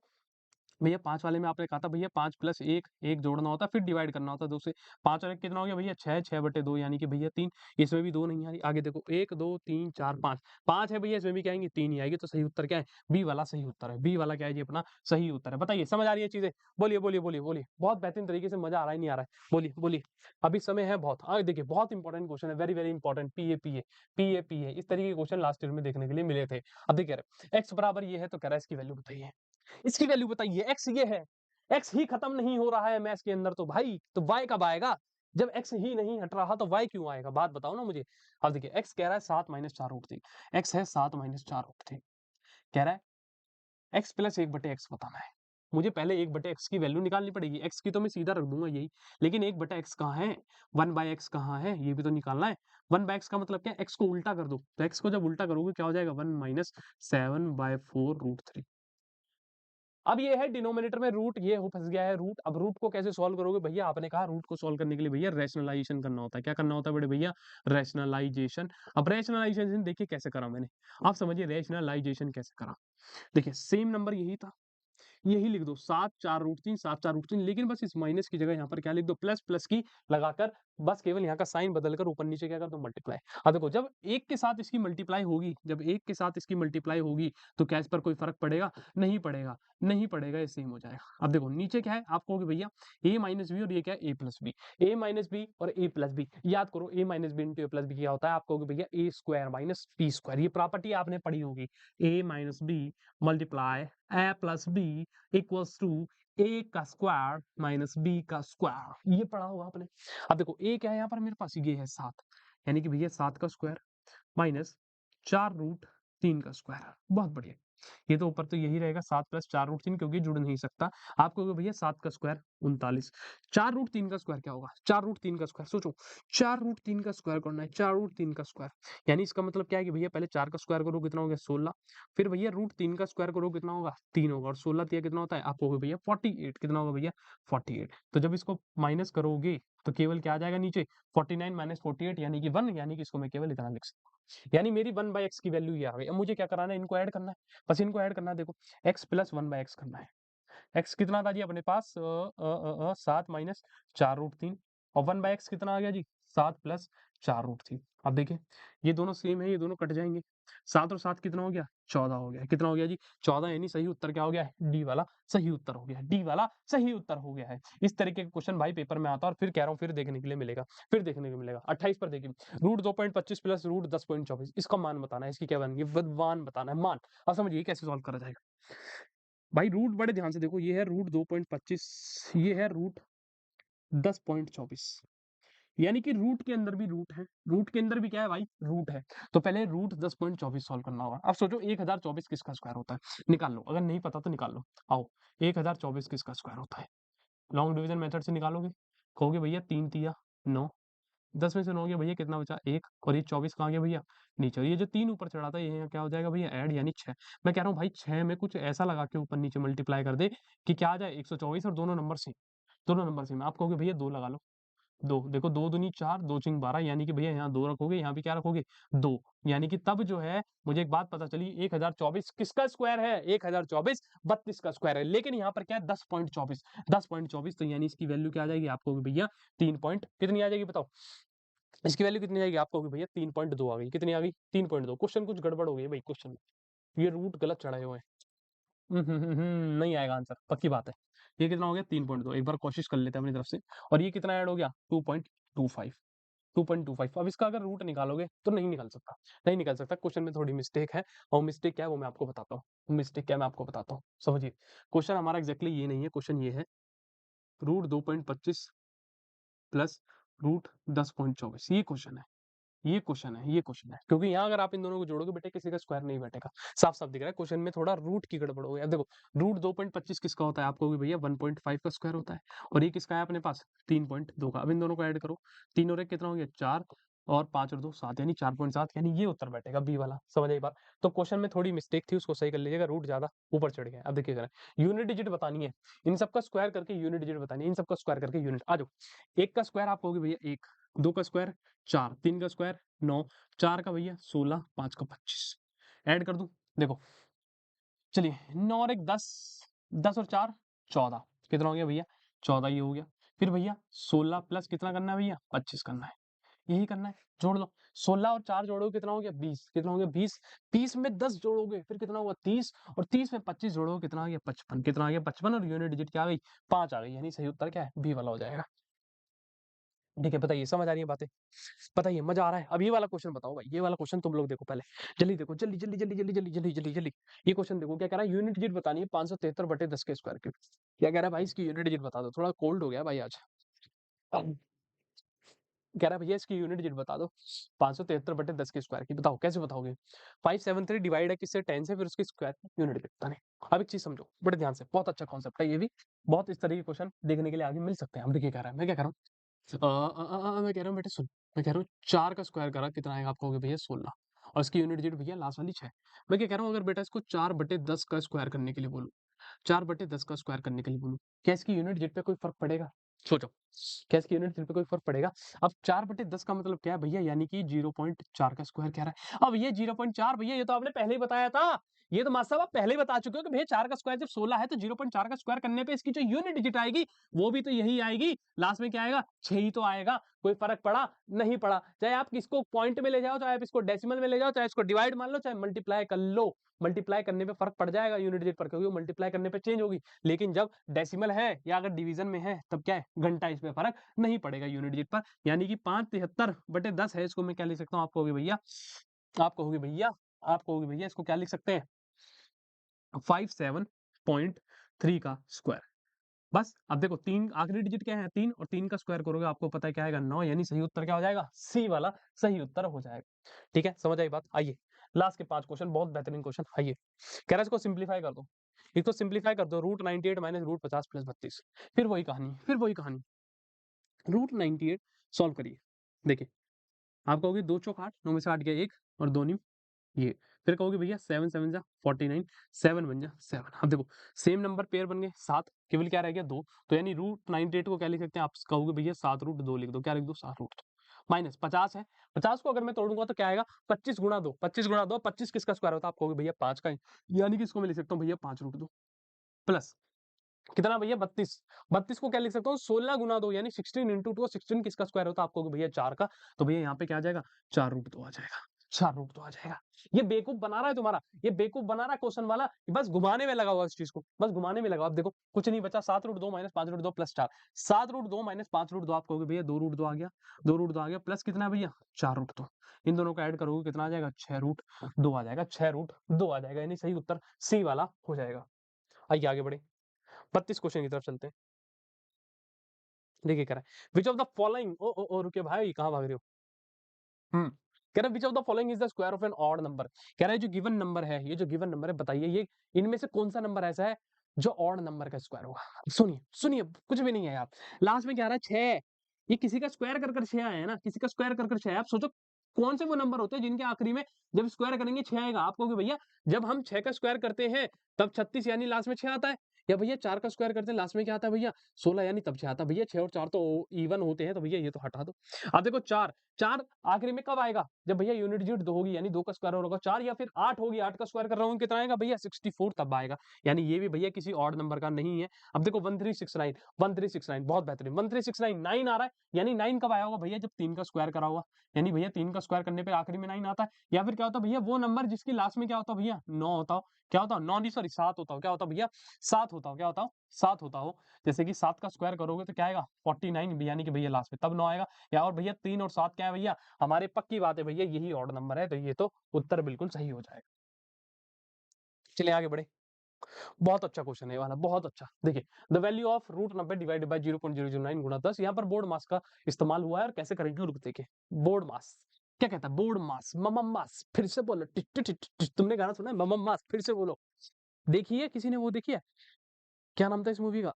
भैया 5 वाले में आपने कहा था भैया 5 + 1, 1 जोड़ना होता है, फिर डिवाइड करना होता है 2 से। 5 और 1 कितना हो गया भैया 6, 6/2 यानी कि भैया 3। इसमें भी 2 नहीं आ रही। आगे देखो 1, 2, 3, 4, 5। 5 है भैया, इसमें भी क्या आएँगी 3 ही आएगी, तो सही उत्तर क्या है? बी वाला सही उत्तर है। बी वाला क्या है जी अपना सही उत्तर है। बताइए समझ आ रही है चीज़ें? बोलिए, बोलिए, बोलिए, बोलिए। बहुत बेहतरीन तरीके से मज़ा आ रहा है, नहीं आ रहा है? बोलिए, बोलिए। अभी समय है बहुत। देखिए बहुत इंपॉर्टेंट क्वेश्चन है, वेरी, वेरी इंपॉर्टेंट पीए। इस तरीके के क्वेश्चन लास्ट ईयर में देखने के लिए मिले थे। अब देखिए x बराबर ये है तो कह रहा है इसकी वैल्यू बताइए। इसकी वैल्यू बताइए, x ये है। x ही खत्म नहीं हो रहा है मैथ्स के अंदर तो भाई, तो y कब आएगा? जब x ही नहीं हट रहा तो y क्यों आएगा? बात बताओ ना मुझे। अब देखिए x कह रहा है 7 - 4√3। x है 7 - 4√3। कह रहा है x + 1/x बताना है। मुझे पहले 1/x की वैल्यू निकालनी पड़ेगी। x की तो मैं सीधा रख दूँगा यही, लेकिन 1/x कहाँ है? 1/x कहाँ है? ये भी तो निकालना है। 1/x का मतलब क्या है? x को उल्टा कर दो। तो x को जब उल्टा करोगे क्या हो जाएगा? 1 - 7/4√3। अब ये है डिनोमिनेटर में रूट, ये हो फँस गया है रूट। अब रूट को कैसे सॉल्व करोगे भैया? आपने कहा रूट को सॉल्व करने के लिए भैया रैशनलाइज़ेशन करना होता है। क्या करना होता है बड़े भैया? रैशनलाइज़ेशन। अब रैशनलाइज़ेशन देखिए कैसे करा मैंने। आप समझिए रैशनलाइज़ेशन कैसे करा। देखिए सेम नंबर यही था। यही लिख दो 7 4√3 7 4√3, लेकिन बस इस माइनस की जगह यहाँ पर क्या लिख दो प्लस प्लस की लगाकर, बस केवल यहाँ का साइन बदलकर ऊपर नीचे क्या कर दो मल्टीप्लाई। अब देखो जब एक के साथ इसकी मल्टीप्लाई होगी, जब एक के साथ इसकी मल्टीप्लाई होगी तो क्या इस पर कोई फर्क पड़ेगा? नहीं पड़ेगा, नहीं पड़ेगा, ये सेम हो जाएगा। अब देखो नीचे क्या है, आप कहोगे भैया a माइनस बी और ये क्या है a plus B. a minus B और a प्लस बी, याद करो a minus B into a plus B क्या होता है? आप कहोगे भैया a square minus b square, ये प्रॉपर्टी आपने पढ़ी होगी। a minus B multiply a plus B equals to A का स्क्वायर माइनस बी का स्क्वायर, ये पढ़ा होगा आपने। अब देखो ए क्या है यहाँ पर मेरे पास, ये है 7, यानी कि भैया 7 का स्क्वायर माइनस 4√3 का स्क्वायर। बहुत बढ़िया। ये तो ऊपर तो यही रहेगा 7 + 4√3, क्योंकि जुड़ नहीं सकता। आप कहोगे भैया 7 का स्क्वायर 39, 4√3 का स्क्वायर क्या होगा? 4√3 का स्क्वायर सोचो, 4√3 का स्क्वायर करना है, 4√3 का स्क्वायर। यानी इसका मतलब क्या है कि भैया पहले 4 का स्क्वायर करो कितना हो गया 16, फिर भैया √3 का स्क्वायर करो कितना होगा 3 होगा, और 16 तिया कितना होता है? आप कहोगे भैया 48, कितना होगा भैया 48। तो जब इसको माइनस करोगे तो केवल क्या आ जाएगा नीचे 49 - 48 यानी कि 1, यानी कि इसको मैं केवल इतना लिख सकता हूँ। यानी मेरी 1/x की वैल्यू ये आ गई। अब मुझे क्या कराना है? इनको ऐड करना है। बस इनको ऐड करना है। देखो x + 1/x करना है। x कितना था जी अपने पास? 7 - 4√3, और 1/x कितना आ गया जी? 7 + 4√3। अब देखिए ये दोनों सेम है, ये दोनों कट जाएंगे। 7 और 7 कितना हो गया? 14 हो गया। कितना हो गया जी? 14, यानी सही उत्तर क्या हो गया है? डी वाला सही उत्तर हो गया है। डी वाला सही उत्तर हो गया है। इस तरीके का क्वेश्चन भाई पेपर में आता है, और फिर कह रहा हूँ फिर देखने के लिए मिलेगा, फिर देखने को मिलेगा। 28 पर देखिए, √2.25 + √10.24, इसका मान बताना है। इसकी क्या बनेगी? मान बताना है, मान। अब समझिए कैसे सॉल्व करा जाएगा। भाई रूट बड़े ध्यान से देखो, ये है √2.25, ये है √10.24, यानी कि रूट के अंदर भी रूट है, रूट के अंदर भी क्या है भाई? रूट है। तो पहले √10.24 सॉल्व करना होगा। अब सोचो 1024 किसका स्क्वायर होता है? निकाल लो, अगर नहीं पता तो निकाल लो। आओ, 1024 किसका स्क्वायर होता है? लॉन्ग डिवीजन मेथड से निकालोगे, कहोगे भैया 3 तिया 9, 10 में से 9 गया भैया, कितना बचा? 1, और ये 24 कहाँ गया भैया? नीचे। और ये जो 3 ऊपर चढ़ा था ये यहाँ क्या हो जाएगा भैया? ऐड, यानी 6। मैं कह रहा हूँ भाई 6 में कुछ ऐसा लगा के ऊपर नीचे मल्टीप्लाई कर दे कि क्या आ जाए 124, और दोनों नंबर सेम, दोनों नंबर सेम। आप कहोगे भैया 2 लगा लो। 2 देखो, 2 दूनी 4, 2 चिंग 12, यानी कि भैया यहाँ 2 रखोगे, यहाँ भी क्या रखोगे? 2, यानी कि तब जो है मुझे एक बात पता चली, 1024 किसका स्क्वायर है? 1024 32 का स्क्वायर है। लेकिन यहाँ पर क्या है? 10.24, 10.24, तो यानी इसकी वैल्यू क्या आ जाएगी? आप कहोगे भैया 3 पॉइंट कितनी आ जाएगी बताओ? इसकी वैल्यू कितनी आएगी? आप कहोगे भैया 3.2 आ गई। कितनी आ गई? 3.2। क्वेश्चन कुछ गड़बड़ हो गई है भाई क्वेश्चन में, ये रूट गलत चढ़ाए हुए हैं। नहीं आएगा आंसर, पक्की बात है। ये कितना हो गया? 3.2। एक बार कोशिश कर लेते हैं अपनी तरफ से। और ये कितना ऐड हो गया? 2.25, 2.25। अब इसका अगर रूट निकालोगे तो नहीं निकल सकता, नहीं निकल सकता। क्वेश्चन में थोड़ी मिस्टेक है, और मिस्टेक क्या है वो मैं आपको बताता हूँ। मिस्टेक क्या है मैं आपको बताता हूँ, समझिए। क्वेश्चन हमारा एग्जैक्टली ये नहीं है, क्वेश्चन ये है √2.25 प्लस √10.24, ये क्वेश्चन है। ये क्वेश्चन है, ये क्वेश्चन है, क्योंकि यहाँ अगर आप इन दोनों को जोड़ोगे बेटे किसी का स्क्वायर नहीं बैठेगा। साफ-साफ दिख रहा है क्वेश्चन में थोड़ा रूट की गड़बड़ हो गई है। अब देखो √2.25 किसका होता है? आप कहोगे भैया 1.5 का स्क्वायर होता है, और ये किसका है अपने पास? 3.2 का। अब इन दोनों को ऐड करो, 3 और 1 कितना हो गया? 4, और 5 और 2 7, यानी 4.7, यानी ये उत्तर बैठेगा बी वाला। समझ आई बात? तो क्वेश्चन में थोड़ी मिस्टेक थी, उसको सही कर लीजिएगा, रूट ज़्यादा ऊपर चढ़ गया है। अब देखिए जरा, यूनिट डिजिट बतानी है, इन सबका स्क्वायर करके यूनिट डिजिट बतानी है, इन सबका स्क्वायर करके यूनिट। आ जाओ, 1 का स्क्वायर आप कहोगे भैया 1, 2 का स्क्वायर 4, 3 का स्क्वायर 9, 4 का भैया 16, 5 का 25। ऐड कर दूं? देखो, चलिए 9 और 1 10, 10 और 4 14 कितना हो गया भैया 14 ये हो गया। फिर भैया 16 प्लस कितना करना है भैया 25 करना है, यही करना है। जोड़ लो 16 और 4 जोड़ोगे कितना हो गया 20, कितना हो गया 20, 20 में 10 जोड़ोगे फिर कितना हुआ 30 और 30 में 25 जोड़ोगे कितना आ गया 55, कितना आ गया 55 और यूनिट डिजिट क्या आ गई 5 आ गई, यानी सही उत्तर क्या है बी वाला हो जाएगा। ठीक है, बताइए समझ आ रही है बातें, बताइए मजा आ रहा है। अब ये वाला क्वेश्चन बताओ भाई, ये वाला क्वेश्चन तुम लोग देखो पहले, जल्दी देखो जल्दी जल्दी जल्दी जल्दी जल्दी जल्दी जल्दी जल्दी। ये क्वेश्चन देखो क्या कह रहा है, यूनिट डिजिट बतानी है 573 बटे 10 के स्क्वायर की। क्या कह रहा है भाई, इसकी यूनिट डिजिट बता दो, थोड़ा कोल्ड हो गया भाई आज। कह रहा है भैया इसकी यूनिट डिजिट बता दो 573 बटे 10 के स्क्वायर की, बताओ कैसे बताओगे। 573 डिवाइड है किससे 10 से, फिर उसकी स्क्वायर यूनिट डिजिट बताने। अब एक चीज समझो बड़े ध्यान से, बहुत अच्छा कॉन्सेप्ट है ये भी, बहुत इस तरह के क्वेश्चन देखने के लिए आगे मिल सकते हैं। हम देखिए कह रहा है, मैं क्या कह रहा हूँ मैं कह रहा हूँ बेटे सुन, मैं कह रहा हूँ 4 का स्क्वायर करा कितना आएगा, आप कहोगे भैया 16 और इसकी यूनिट डिजिट भैया लास्ट वाली 6। मैं क्या कह रहा हूँ, अगर बेटा इसको 4 बटे 10 का स्क्वायर करने के लिए बोलूं, 4 बटे 10 का स्क्वायर करने के लिए बोलूं, क्या इसकी यूनिट डिजिट पे कोई फर्क पड़ेगा, सोचो, क्या इसकी यूनिट डिजिट पे कोई फर्क पड़ेगा। अब 4 बटे 10 का मतलब क्या है भैया, यानी कि 0.4 का स्क्वायर कह रहा है। अब ये 0.4 भैया, ये तो आपने पहले ही बताया था, ये तो मास्टर साहब आप पहले ही बता चुके हो कि भैया 4 का स्क्वायर जब 16 है तो 0.4 का स्क्वायर करने पे इसकी जो यूनिट डिजिट आएगी वो भी तो यही आएगी, लास्ट में क्या आएगा 6 ही तो आएगा। कोई फर्क पड़ा नहीं पड़ा, चाहे आप इसको पॉइंट में ले जाओ, चाहे आप इसको डेसिमल में ले जाओ, चाहे इसको डिवाइड मान लो, चाहे मल्टीप्लाई कर लो, मल्टीप्लाई करने पे फर्क पड़ जाएगा यूनिट डिजिट पर, क्योंकि वो मल्टीप्लाई करने पे चेंज होगी। लेकिन जब डेसिमल है या अगर डिवीजन में है तब क्या है, घंटा इस पे फर्क नहीं पड़ेगा यूनिट डिजिट पर। यानी कि 573 बटे 10 है, इसको मैं क्या लिख सकता हूँ, आप कहोगे भैया, आप कहोगे भैया, आप कहोगे भैया इसको क्या लिख सकते हैं 57.3 का स्क्वायर। बस अब देखो तीन आखिरी डिजिट क्या है 3, और 3 का स्क्वायर करोगे आपको पता है क्या आएगा 9, यानी सही उत्तर क्या हो जाएगा सी वाला सही उत्तर हो जाएगा। ठीक है, समझ आई बात। आइए लास्ट के 5 क्वेश्चन, बहुत बेहतरीन क्वेश्चन। आइए कह रहा है इसको सिंप्लीफाई कर दो, इसको सिंप्लीफाई कर दो, √98 माइनस √50 प्लस 32, फिर वही कहानी, फिर वही कहानी, √98 सॉल्व करिए। देखिए आप कहोगे 2 चौक 8, 9 में से 8 गया 1 और 2 न्यू ये, फिर कहोगे भैया 7 7 जा 49, 7 बन जा 7। अब देखो सेम नंबर पेयर बन गए 7, केवल क्या रह गया 2, तो यानी √98 को क्या लिख सकते हैं आप, कहोगे भैया 7√2 लिख दो, क्या लिख दो 7√2 माइनस 50 है, 50 को अगर मैं तोड़ूंगा तो क्या आएगा 25 गुणा 2, 25 गुणा 2, 25 किसका स्क्वायर होता है, आप कहोगे भैया 5 का ही, यानी कि इसको मैं लिख सकता हूँ भैया 5√2 प्लस कितना भैया 32, 32 को क्या लिख सकता हूँ 16 गुना 2, यानी 16 इंटू 2, 16 किसका स्क्वायर होता है, आपको भैया 4 का, तो भैया यहाँ पे क्या आ जाएगा 4√2 आ जाएगा, 4√2 आ जाएगा। ये बेवकूफ बना रहा है तुम्हारा, ये बेवकूफ बना रहा है क्वेश्चन वाला, बस घुमाने में लगा हुआ इस चीज को, बस घुमाने में लगा। अब देखो कुछ नहीं बचा, 7√2 माइनस 5√2 प्लस 4, 7√2 माइनस 5√2 आप कहोगे भैया 2√2 आ गया, 2√2 आ गया, प्लस कितना भैया 4√2, इन दोनों को ऐड करोगे कितना आ जाएगा 6√2 आ जाएगा, 6√2 आ जाएगा, यानी सही उत्तर सी वाला हो जाएगा। आइए आगे बढ़े, 32 क्वेश्चन की तरफ चलते हैं। देखिए कह रहा है विच ऑफ द फॉलोइंग, ओ रुके भाई कहाँ भाग रहे हो। हम्म कह रहा है which of the following is the square of an odd number. कह रहा है जो गिवन नंबर है, ये जो गिवन नंबर है बताइए ये इनमें से कौन सा नंबर ऐसा है जो ऑड नंबर का स्क्वायर होगा। सुनिए सुनिए, कुछ भी नहीं है आप, लास्ट में क्या आ रहा है 6, ये किसी का स्क्वायर कर कर 6 आया है ना, किसी का स्क्वायर कर कर 6 आप सोचो कौन से वो नंबर होते हैं जिनके आखिरी में जब स्क्वायर करेंगे 6 आएगा। आप कहोगे भैया जब हम 6 का स्क्वायर करते हैं तब 36 यानी लास्ट में 6 आता है, या भैया 4 का स्क्वायर करते हैं लास्ट में क्या आता है भैया 16 यानी तब 6 आता है। भैया 6 और 4 तो इवन होते हैं, तो भैया ये तो हटा दो। अब देखो 4, 4 आखिरी में कब आएगा जब भैया यूनिट डिजिट 2 होगी, यानी 2 का स्क्वायर होगा 4, या फिर 8 होगी 8 का स्क्वायर कर रहा हूँ कितना आएगा भैया 64 तब आएगा, यानी ये भी भैया किसी ऑड नंबर का नहीं है। अब देखो 1369, 1369 बहुत बेहतरीन, 1369 9 आ रहा है, यानी 9 कब आया होगा भैया जब 3 का स्क्वायर करा होगा, यानी भैया 3 का स्क्वायर करने पे आखिरी में 9 आता है। या फिर क्या होता है भैया वो नंबर जिसकी लास्ट में क्या होता है भैया 9 होता हो, क्या होता है 9 नहीं सॉरी 7 होता हो, क्या होता है भैया 7 होता हो, क्या होता हो 7 होता हो। जैसे कि 7 का स्क्वायर करोगे तो क्या आएगा 49, यानी कि भैया लास्ट में तब 9 आएगा। या और भैया 3 और 7 क्या है भैया हमारे पक्की बात है भैया यही ऑड नंबर है, तो ये तो उत्तर बिल्कुल सही हो जाएगा। चलिए आगे बढ़े, बहुत अच्छा क्वेश्चन है ये वाला, बहुत अच्छा। देखिए the value of √90 divided by 0.009 गुणा 10, यहाँ पर बोर्ड मास का इस्तेमाल हुआ है और कैसे करेंगे रुक देखिए। बोर्ड मास क्या कहता है, बोर्ड मास ममम मास, फिर से बोलो टिट टिट टिट टिट, तुमने गाना सुना है ममम मास, फिर से बोलो। देखिए किसी ने वो देखी है, क्या नाम था इस मूवी का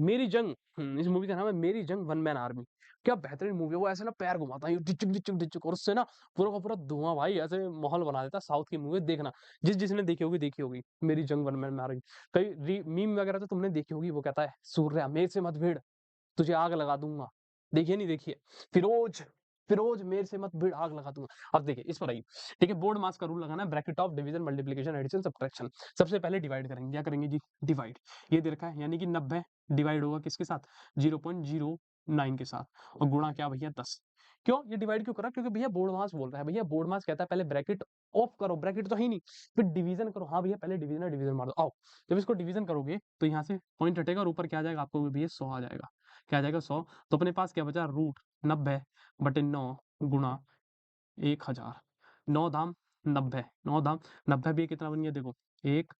मेरी जंग, इस मूवी का नाम है मेरी जंग वन मैन आर्मी। क्या बेहतरीन मूवी है वो, ऐसे ना पैर घुमाता है डिचुक डिचुक डिचुक और उससे ना पूरा का पूरा धुआं भाई ऐसे माहौल बना देता है। साउथ की मूवी देखना, जिसने देखी होगी मेरी जंग वन मैन आर्मी। कई मीम वगैरह तो तुमने देखी होगी, वो कहता है सूर्या मेरे से मत भिड़ तुझे आग लगा दूंगा, देखिए नहीं देखिए। फिरोज फिरोज मेरे से मत भिड़, आग लगा दूंगा। अब देखिए इस पर आइए, ठीक है, बोर्ड मास का रूल लगाना है, bracket of division, multiplication, addition, subtraction. सबसे पहले डिवाइड करेंगे, क्या करेंगे जी, डिवाइड। ये दे रखा है, यानी कि 90 डिवाइड होगा किसके साथ, 0.09 के साथ, और गुणा क्या भैया 10। क्यों ये डिवाइड क्यों करा, क्योंकि भैया बोर्ड मास बोल रहा है, भैया बोर्ड मास कहता है पहले ब्रैकेट ऑफ करो, ब्रैकेट तो है ही नहीं, फिर डिवीजन करो। हाँ भैया पहले डिवीजन है, डिवीजन मार दो। आओ, जब इसको डिवीजन करोगे तो यहाँ से पॉइंट हटेगा और ऊपर क्या आ जाएगा आपको भैया 100 आ जाएगा। क्या आ जाएगा 100। तो अपने पास क्या बचा, रूट 90/9 गुणा 1000। 9 धाम 90, 9 धाम 90 भी कितना बन गया देखो, 1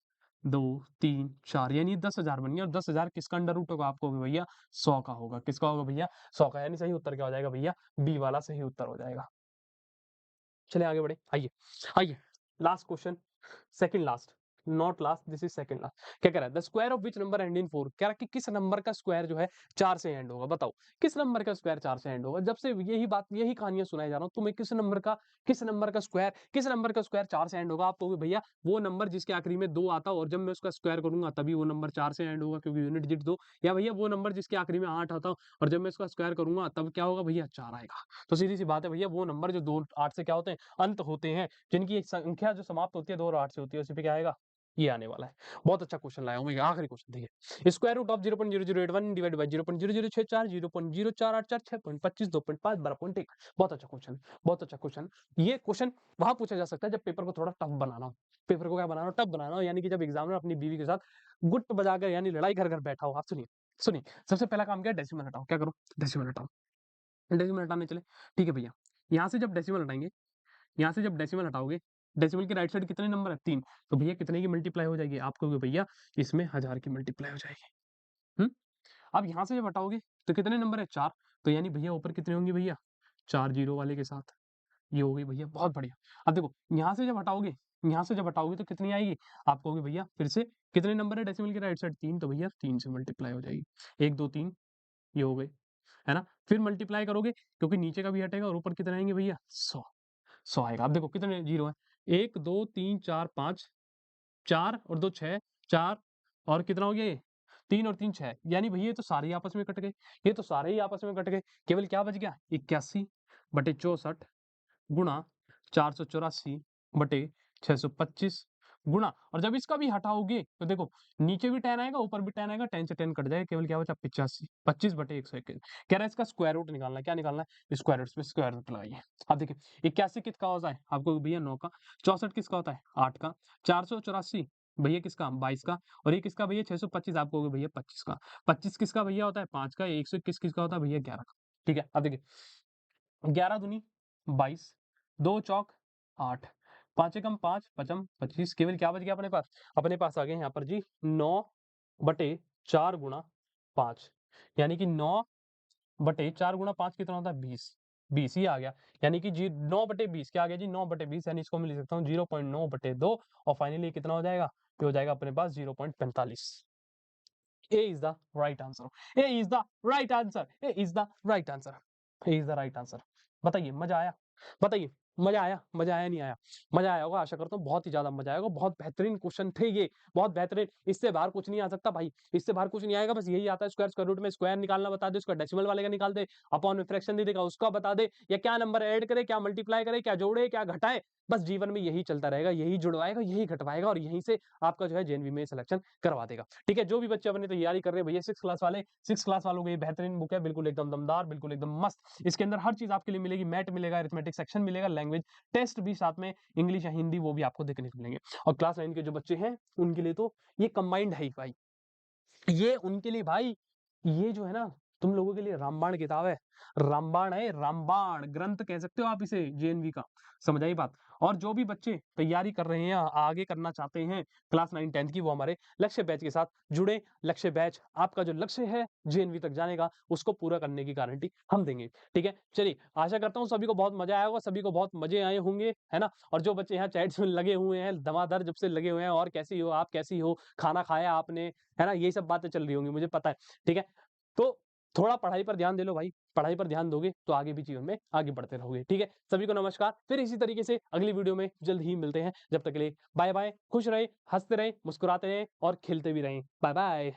2 3 4, यानी 10,000 बन गया। और 10,000 किसका अंडर रूट होगा आपको भैया, 100 का होगा। किसका होगा भैया, 100 का, यानी सही उत्तर क्या हो जाएगा भैया, बी वाला सही उत्तर हो जाएगा। चलिए आगे बढ़े, आइए आइए, last question, second last, not last, this is second last. क्या कह रहा है, the square of which number and in 4, कह रहा है कि किस नंबर का स्क्वायर जो है 4 से एंड होगा। बताओ किस नंबर का स्क्वायर 4 से एंड होगा। जब से यही बात, यही कहानियां सुनाई जा रहा हूं तुम्हें, किस नंबर का स्क्वायर, किस नंबर का स्क्वायर 4 से एंड होगा। आप कहोगे भैया वो नंबर जिसके आखिरी में 2 आता और जब मैं उसका स्क्वायर करूंगा तभी वो नंबर 4 से एंड होगा, क्योंकि यूनिट डिजिट 2। या भैया वो नंबर जिसके आखिरी में 8 आता और जब मैं इसका स्क्वायर करूंगा तब क्या होगा भैया, 4 आएगा। तो सीधी सी बात है भैया, वो नंबर जो 2 8 से क्या होते हैं, अंत होते हैं, जिनकी संख्या जो समाप्त होती है 2 और 8 से होती है, उसी पे क्या आएगा, ये आने वाला है। बहुत अच्छा क्वेश्चन लाया हूं मैं, आखिरी क्वेश्चन देखिए, square root of 0.0081 divide by 0.0064, 0.0484, 6.25, 2.5, 12.1। बहुत अच्छा क्वेश्चन, बहुत अच्छा क्वेश्चन। ये क्वेश्चन वहां पूछा जा सकता है जब पेपर को थोड़ा टफ बनाना हो। पेपर को क्या बनाना हो, टफ बनाना हो, यानी कि जब एग्जामिनर अपनी बीवी के साथ गुट बजाकर यानी लड़ाई कर बैठा हो। आप सुनिए, सुनिए, सबसे पहला काम क्या है, डेसिमल हटाओ। क्या करो, डेसिमल हटाओ। डेसिमल हटाने चले, ठीक है भैया, यहाँ से जब डेसिमल हटाएंगे, यहाँ से जब डेसिमल हटाओगे, डेसिमल की राइट साइड कितने नंबर है, 3। तो भैया कितने की मल्टीप्लाई हो जाएगी, आप कहोगे भैया इसमें 1000 की मल्टीप्लाई हो जाएगी। अब यहाँ से जब हटाओगे तो कितने नंबर है, 4। तो यानी भैया ऊपर कितने होंगे भैया, 4 जीरो वाले के साथ, ये हो गई भैया, बहुत बढ़िया। अब देखो यहाँ से जब हटाओगे, यहाँ से जब हटाओगे तो कितनी आएगी, आप कहोगे भैया फिर से कितने नंबर है डेसिमल की राइट साइड, 3। तो भैया 3 से मल्टीप्लाई हो जाएगी, 1 2 3, ये हो गई, है ना। फिर मल्टीप्लाई करोगे क्योंकि नीचे का भी हटेगा और ऊपर कितने आएंगे भैया, 100। 100 आएगा। अब देखो कितने जीरो है, 1 2 3 4 5, 4 और 2 6, 4 और कितना हो गया ये, 3 और 3 6, यानी भैया ये तो सारे ही आपस में कट गए, ये तो सारे ही आपस में कट गए। केवल क्या बच गया, 81/64 गुणा 484/625 गुणा, और जब इसका भी हटाओगे तो देखो नीचे भी 10 आएगा ऊपर भी 10 आएगा, 10 से 10 कट जाएगा, केवल क्या बचा 85, 25/121। कह रहा है इसका स्क्वायर रूट निकालना है। क्या निकालना है, स्क्वायर रूट, में स्क्वायर रूट लगाइए। अब देखिए 81 किसका होता है आपको भैया, 9 का। 64 किसका होता है, 8 का। 484 भैया किसका, 22 का। और ये किसका भैया, 625, आपको होगा भैया 25 का। 25 किसका भैया होता है, 5 का। 121 किसका होता है भैया, 11 का। ठीक है, अब देखिए 11 दूनी 22, 2 चौक 8, 5 एकम 5, पचम 25, केवल क्या बच गया अपने पास, अपने पास आ गए यहाँ पर जी 9/4 गुणा 5, यानी कि 9/4 गुणा 5 कितना होता है, 20। 20 ही आ गया, यानी कि जी 9/20 क्या आ गया जी, 9/20, यानी इसको मैं लिख सकता हूँ 0.9/2, और फाइनली कितना हो जाएगा, ये हो जाएगा अपने पास 0.45। A is the right answer. A is the right answer. A is the right answer. A is the right answer. बताइए मजा आया, बताइए मजा आया नहीं आया, मजा आया होगा, आशा करता हूँ बहुत ही ज्यादा मजा आएगा। बहुत बेहतरीन क्वेश्चन थे ये, बहुत बेहतरीन, इससे बाहर कुछ नहीं आ सकता भाई, इससे बाहर कुछ नहीं आएगा। बस यही आता है, स्क्वायर स्क्वायर रूट में स्क्वायर निकालना बता दे, उसका डेसिमल वाले का निकाल दे, अपॉन में फ्रैक्शन दे देगा उसका बता दे, या क्या नंबर ऐड करे, क्या मल्टीप्लाई करे, क्या जोड़े, क्या घटाए। बस जीवन में यही चलता रहेगा, यही जुड़वाएगा, यही घटवाएगा, और यहीं से आपका जो है जेएनवी में सिलेक्शन करवा देगा। ठीक है, जो भी बच्चे अपनी तैयारी कर रहे हैं भैया 6 क्लास वाले, 6 क्लास वालों को ये बेहतरीन बुक है, बिल्कुल एकदम दमदार, बिल्कुल एकदम मस्त। इसके अंदर हर चीज आपके लिए मिलेगी, मैथ मिलेगा, अरिथमेटिक सेक्शन मिलेगा, लैंग्वेज टेस्ट भी साथ में, इंग्लिश या हिंदी वो भी आपको देखने को मिलेंगे। और क्लास 9 के जो बच्चे हैं उनके लिए तो ये कंबाइंड है ही भाई, ये उनके लिए भाई, ये जो है ना तुम लोगों के लिए रामबाण किताब है, रामबाण है, रामबाण ग्रंथ कह सकते हो आप इसे, जेएनवी का। समझ आई बात। और जो भी बच्चे तैयारी कर रहे हैं, आगे करना चाहते हैं क्लास 9 10th की, वो हमारे लक्ष्य बैच के साथ जुड़े। लक्ष्य बैच आपका जो लक्ष्य है जेएनवी तक जाने का, उसको पूरा करने की गारंटी हम देंगे। ठीक है, चलिए आशा करता हूँ सभी को बहुत मजा आया होगा, सभी को बहुत मजे आए होंगे, है ना। और जो बच्चे यहाँ चैट्स में लगे हुए हैं धमाधर जब से लगे हुए हैं, और कैसी हो आप, कैसी हो, खाना खाया आपने, है ना, ये सब बातें चल रही होंगी मुझे पता है। ठीक है, तो थोड़ा पढ़ाई पर ध्यान दे लो भाई, पढ़ाई पर ध्यान दोगे तो आगे भी जीवन में आगे बढ़ते रहोगे। ठीक है, सभी को नमस्कार, फिर इसी तरीके से अगली वीडियो में जल्द ही मिलते हैं। जब तक के लिए बाय बाय, खुश रहे, हंसते रहे, मुस्कुराते रहे और खेलते भी रहें। Bye bye.